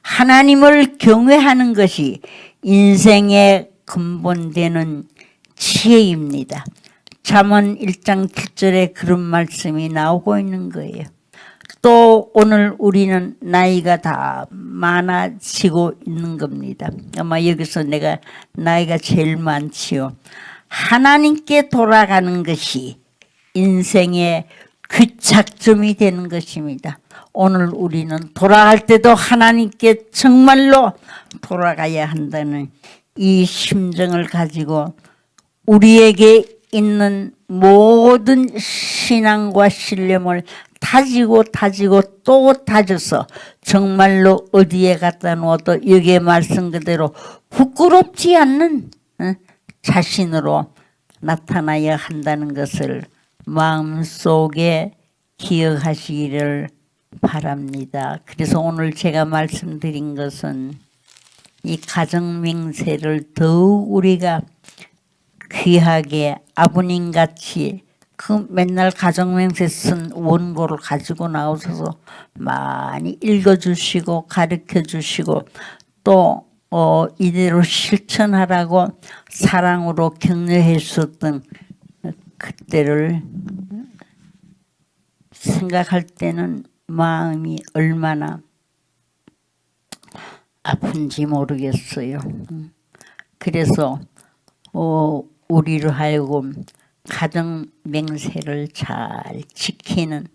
하나님을 경외하는 것이 인생의 근본되는 지혜입니다. 잠언 1장 7절에 그런 말씀이 나오고 있는 거예요. 또 오늘 우리는 나이가 다 많아지고 있는 겁니다. 아마 여기서 내가 나이가 제일 많지요. 하나님께 돌아가는 것이 인생의 귀착점이 되는 것입니다. 오늘 우리는 돌아갈 때도 하나님께 정말로 돌아가야 한다는 이 심정을 가지고 우리에게 있는 모든 신앙과 신념을 다지고 또 다져서 정말로 어디에 갖다 놓아도 여기에 말씀 그대로 부끄럽지 않는 자신으로 나타나야 한다는 것을 마음속에 기억하시기를 바랍니다. 그래서 오늘 제가 말씀드린 것은 이 가정맹세를 더욱 우리가 귀하게 아버님같이 그 맨날 가정맹세 쓴 원고를 가지고 나오셔서 많이 읽어주시고 가르쳐주시고 또 이대로 실천하라고 사랑으로 격려해 주셨던 그때를 생각할 때는 마음이 얼마나 아픈지 모르겠어요. 그래서 우리로 하여금 가정 맹세를 잘 지키는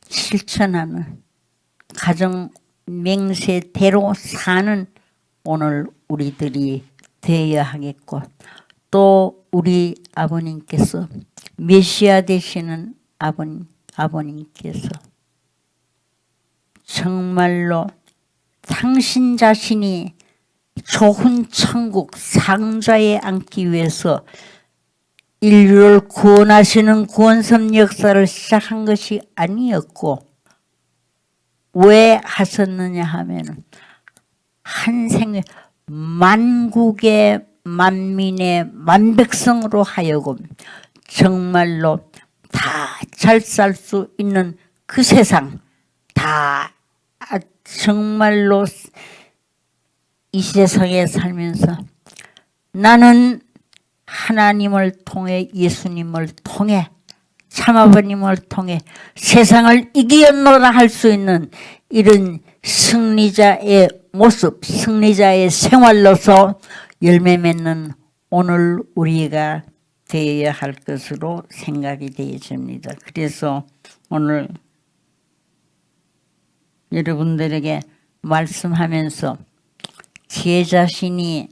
실천하는 가정 맹세대로 사는 오늘 우리들이 되어야 하겠고 또 우리 아버님께서 메시아 되시는 아버님께서 정말로 당신 자신이 좋은 천국 상자에 앉기 위해서 인류를 구원하시는 구원선 역사를 시작한 것이 아니었고 왜 하셨느냐 하면 한 생에 만국의 만민의 만백성으로 하여금 정말로 다 잘 살 수 있는 그 세상 다 정말로 이 세상에 살면서 나는 하나님을 통해 예수님을 통해 참아버님을 통해 세상을 이기었노라 할 수 있는 이런 승리자의 모습 승리자의 생활로서 열매 맺는 오늘 우리가 되어야 할 것으로 생각이 되어집니다. 그래서 오늘 여러분들에게 말씀하면서 제 자신이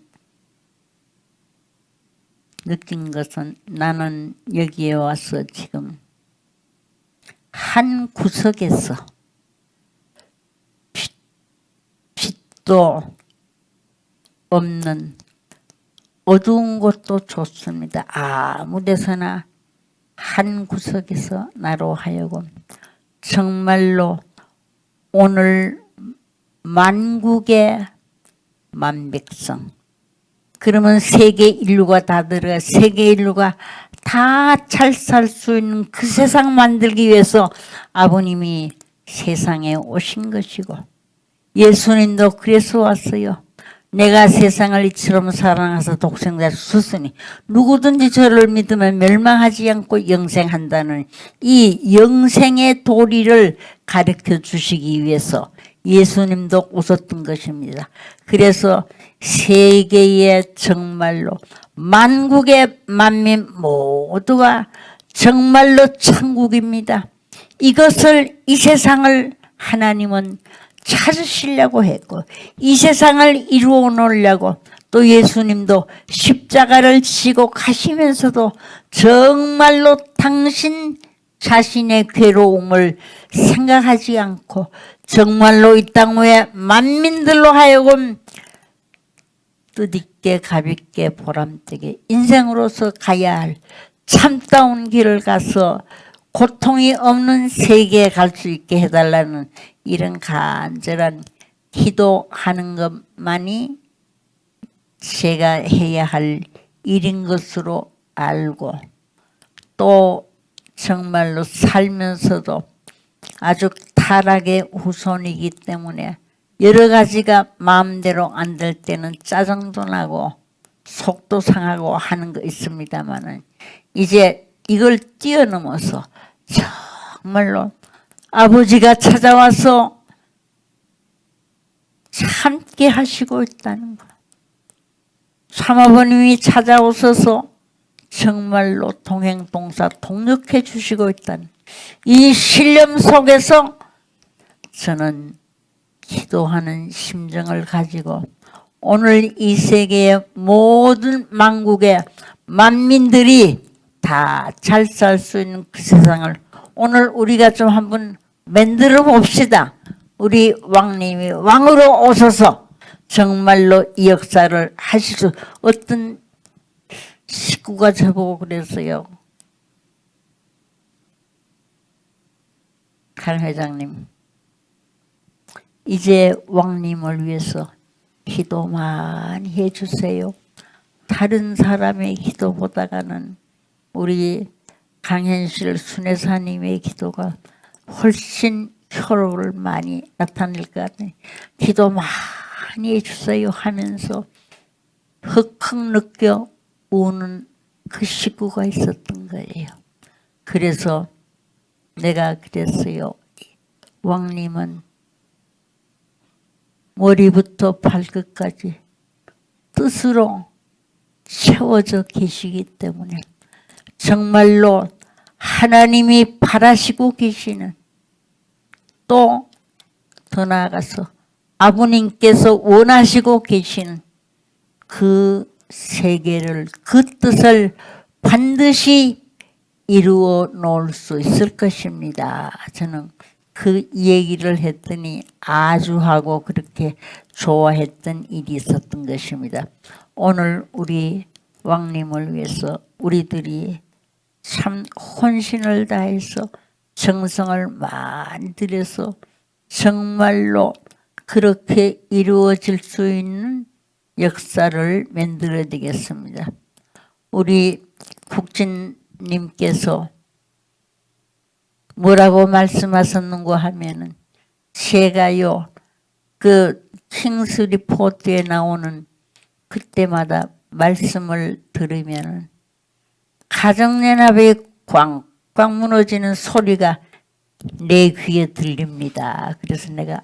느낀 것은 나는 여기에 와서 지금 한 구석에서 빛도 없는 어두운 곳도 좋습니다. 아무 데서나 한 구석에서 나로 하여금 정말로 오늘 만국의 만백성, 그러면 세계 인류가 다 들어가 세계 인류가 다 잘 살 수 있는 그 세상 만들기 위해서 아버님이 세상에 오신 것이고, 예수님도 그래서 왔어요. 내가 세상을 이처럼 사랑해서 독생자를 주셨으니 누구든지 저를 믿으면 멸망하지 않고 영생한다는 이 영생의 도리를 가르쳐 주시기 위해서 예수님도 오셨던 것입니다. 그래서 세계의 정말로 만국의 만민 모두가 정말로 천국입니다. 이것을 이 세상을 하나님은 찾으시려고 했고 이 세상을 이루어 놓으려고 또 예수님도 십자가를 지고 가시면서도 정말로 당신 자신의 괴로움을 생각하지 않고 정말로 이 땅 위에 만민들로 하여금 뜻있게 가볍게 보람되게 인생으로서 가야 할 참다운 길을 가서 고통이 없는 세계에 갈 수 있게 해달라는 이런 간절한 기도하는 것만이 제가 해야 할 일인 것으로 알고 또 정말로 살면서도 아주 타락의 후손이기 때문에 여러 가지가 마음대로 안 될 때는 짜증도 나고 속도 상하고 하는 거 있습니다만은 이제 이걸 뛰어넘어서 정말로 아버지가 찾아와서 함께 하시고 있다는 거, 삼아버님이 찾아오셔서 정말로 동행동사 동력해 주시고 있다는 이 신념 속에서 저는 기도하는 심정을 가지고 오늘 이 세계의 모든 만국의 만민들이 다 잘 살 수 있는 그 세상을 오늘 우리가 좀 한번 만들어 봅시다. 우리 왕님이 왕으로 오셔서 정말로 이 역사를 하실 수, 어떤 식구가 저보고 그랬어요. 강 회장님, 이제 왕님을 위해서 기도 많이 해주세요. 다른 사람의 기도보다가는 우리 강현실 순회사님의 기도가 훨씬 효력을 많이 나타낼 것 같아요. 기도 많이 해주세요 하면서 흑흑 느껴 우는 그 식구가 있었던 거예요. 그래서 내가 그랬어요. 왕님은 머리부터 발끝까지 뜻으로 채워져 계시기 때문에 정말로 하나님이 바라시고 계시는, 또 더 나아가서 아버님께서 원하시고 계시는 그 세계를, 그 뜻을 반드시 이루어 놓을 수 있을 것입니다. 저는 그 얘기를 했더니 아주 하고 그렇게 좋아했던 일이 있었던 것입니다. 오늘 우리 왕님을 위해서 우리들이 참 혼신을 다해서 정성을 많이 들여서 정말로 그렇게 이루어질 수 있는 역사를 만들어야 되겠습니다. 우리 국진님께서 뭐라고 말씀하셨는가 하면은, 제가요 그 킹스 리포트에 나오는 그때마다 말씀을 들으면은 가정연합이 꽝꽝 무너지는 소리가 내 귀에 들립니다. 그래서 내가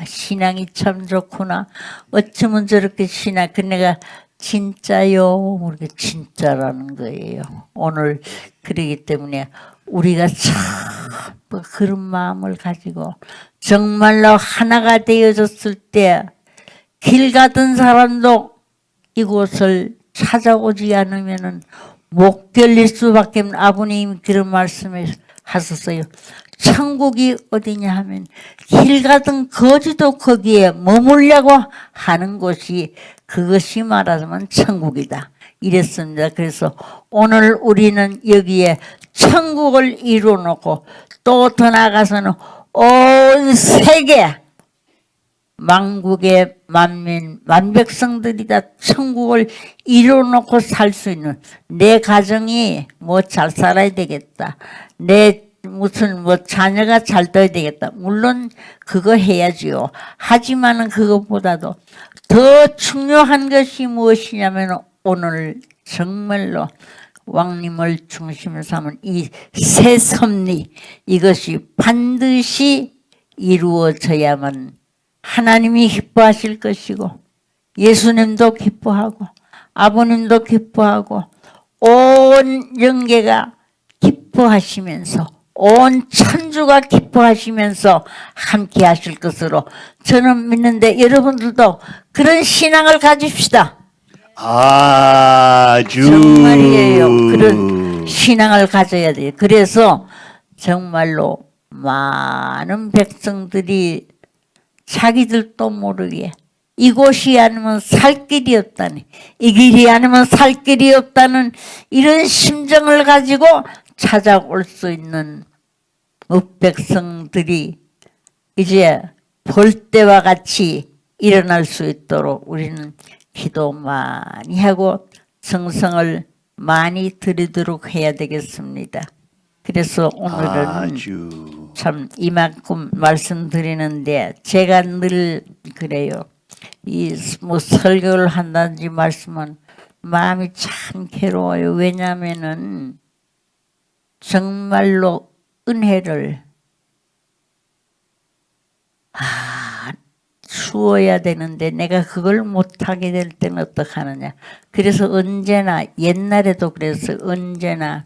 신앙이 참 좋구나. 어쩌면 저렇게 신앙. 그 내가 진짜요? 모르게 진짜라는 거예요. 오늘 그러기 때문에 우리가 참 그런 마음을 가지고 정말로 하나가 되어졌을 때 길 가던 사람도 이곳을 찾아오지 않으면은 못 견딜 수밖에 없는, 아버님 그런 말씀을 하셨어요. 천국이 어디냐 하면 길 가든 거지도 거기에 머물려고 하는 곳이 그것이 말하자면 천국이다. 이랬습니다. 그래서 오늘 우리는 여기에 천국을 이루어놓고 또 더 나아가서는 온 세계 만국의 만민 만백성들이 다 천국을 이루어놓고 살 수 있는 내 가정이 뭐 잘 살아야 되겠다. 내 무슨 뭐 자녀가 잘 돼야 되겠다. 물론 그거 해야지요. 하지만은 그것보다도 더 중요한 것이 무엇이냐면 오늘 정말로 왕님을 중심으로 삼은 이 새 섭리 이것이 반드시 이루어져야만 하나님이 기뻐하실 것이고 예수님도 기뻐하고 아버님도 기뻐하고 온 영계가 기뻐하시면서 온 천주가 기뻐하시면서 함께 하실 것으로 저는 믿는데 여러분들도 그런 신앙을 가집시다. 아주 정말이에요. 그런 신앙을 가져야 돼요. 그래서 정말로 많은 백성들이 자기들도 모르게 이곳이 아니면 살 길이 없다니 이 길이 아니면 살 길이 없다는 이런 심정을 가지고 찾아올 수 있는 백성들이 이제 볼 때와 같이 일어날 수 있도록 우리는 기도 많이 하고 성성을 많이 드리도록 해야 되겠습니다. 그래서 오늘은 아주 참 이만큼 말씀드리는데 제가 늘 그래요. 이 뭐 설교를 한다든지 말씀은 마음이 참 괴로워요. 왜냐하면은 정말로 은혜를 주어야 되는데 내가 그걸 못하게 될 때는 어떡하느냐. 그래서 언제나 옛날에도 그래서 언제나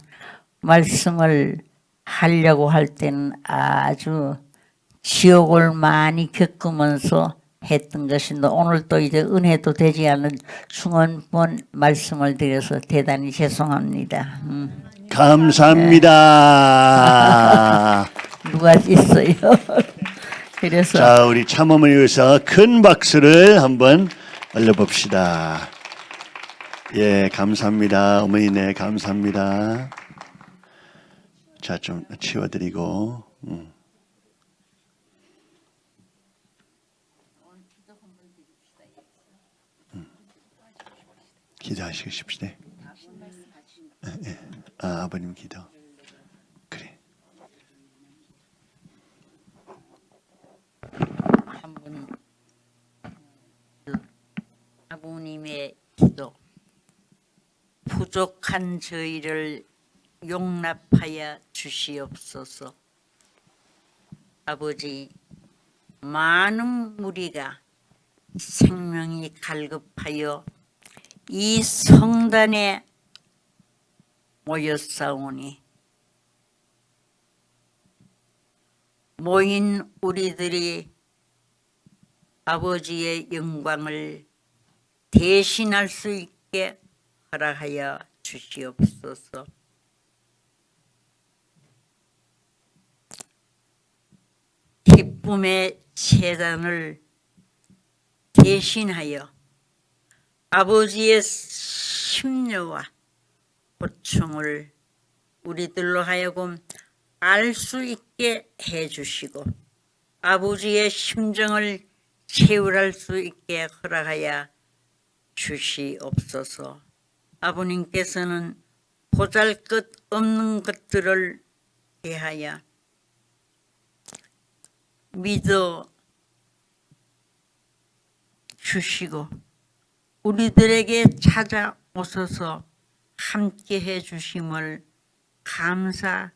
말씀을 하려고 할 때는 아주 지옥을 많이 겪으면서 했던 것인데 오늘 또 이제 은혜도 되지 않은 중원본 말씀을 드려서 대단히 죄송합니다. 감사합니다. 누가 있어요? 그래서 자, 우리 참어머니 위해서 큰 박수를 한번 올려봅시다. 예, 감사합니다. 어머니, 네, 감사합니다. 자, 좀 치워드리고. 기도하시고 싶으시대. 예. 아, 아버님 기도. 그래. 한번 아버님의 기도 부족한 저희를 용납하여 주시옵소서. 아버지 많은 무리가 생명이 갈급하여 이 성단에 모였사오니 모인 우리들이 아버지의 영광을 대신할 수 있게 허락하여 주시옵소서. 기쁨의 제단을 대신하여 아버지의 심려와 고충을 우리들로 하여금 알 수 있게 해주시고 아버지의 심정을 채울할 수 있게 허락하여 주시옵소서. 아버님께서는 보잘것없는 것들을 대하여 믿어 주시고 우리들에게 찾아오셔서 함께해 주심을 감사드리지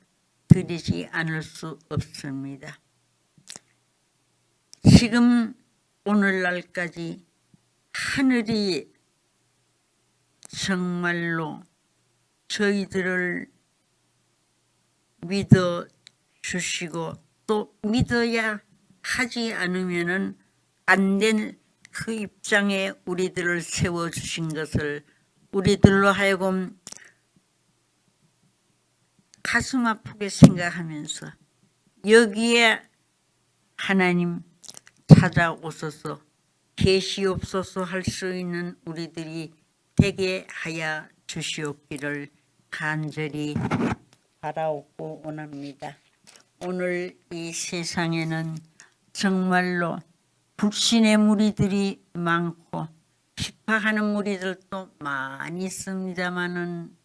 않을 수 없습니다. 지금 오늘날까지 하늘이 정말로 저희들을 믿어 주시고 또 믿어야 하지 않으면은 안 된 그 입장에 우리들을 세워주신 것을 우리들로 하여금 가슴 아프게 생각하면서 여기에 하나님 찾아오소서 계시옵소서 할 수 있는 우리들이 되게 하여 주시옵기를 간절히 바라옵고 원합니다. 오늘 이 세상에는 정말로 불신의 무리들이 많고 핍박하는 무리들도 많이 있습니다마는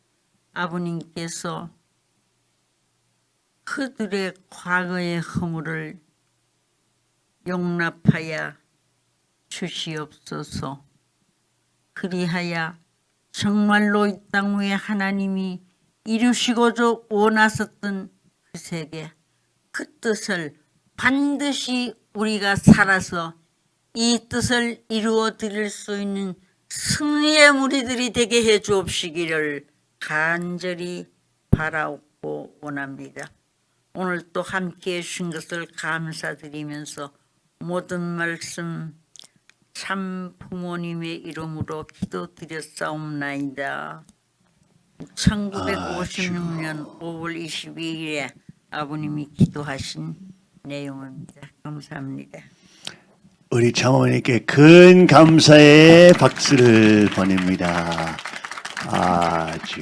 아버님께서 그들의 과거의 허물을 용납하여 주시옵소서. 그리하여 정말로 이 땅 위에 하나님이 이루시고자 원하셨던 그 세계, 그 뜻을 반드시 우리가 살아서 이 뜻을 이루어 드릴 수 있는 승리의 무리들이 되게 해 주옵시기를 간절히 바라옵고 원합니다. 오늘 또 함께해 주신 것을 감사드리면서 모든 말씀 참 부모님의 이름으로 기도드렸사옵나이다. 1956년 5월 22일에 아버님이 기도하신 내용입니다. 감사합니다. 우리 참어머니께 큰 감사의 박수를 보냅니다. 아주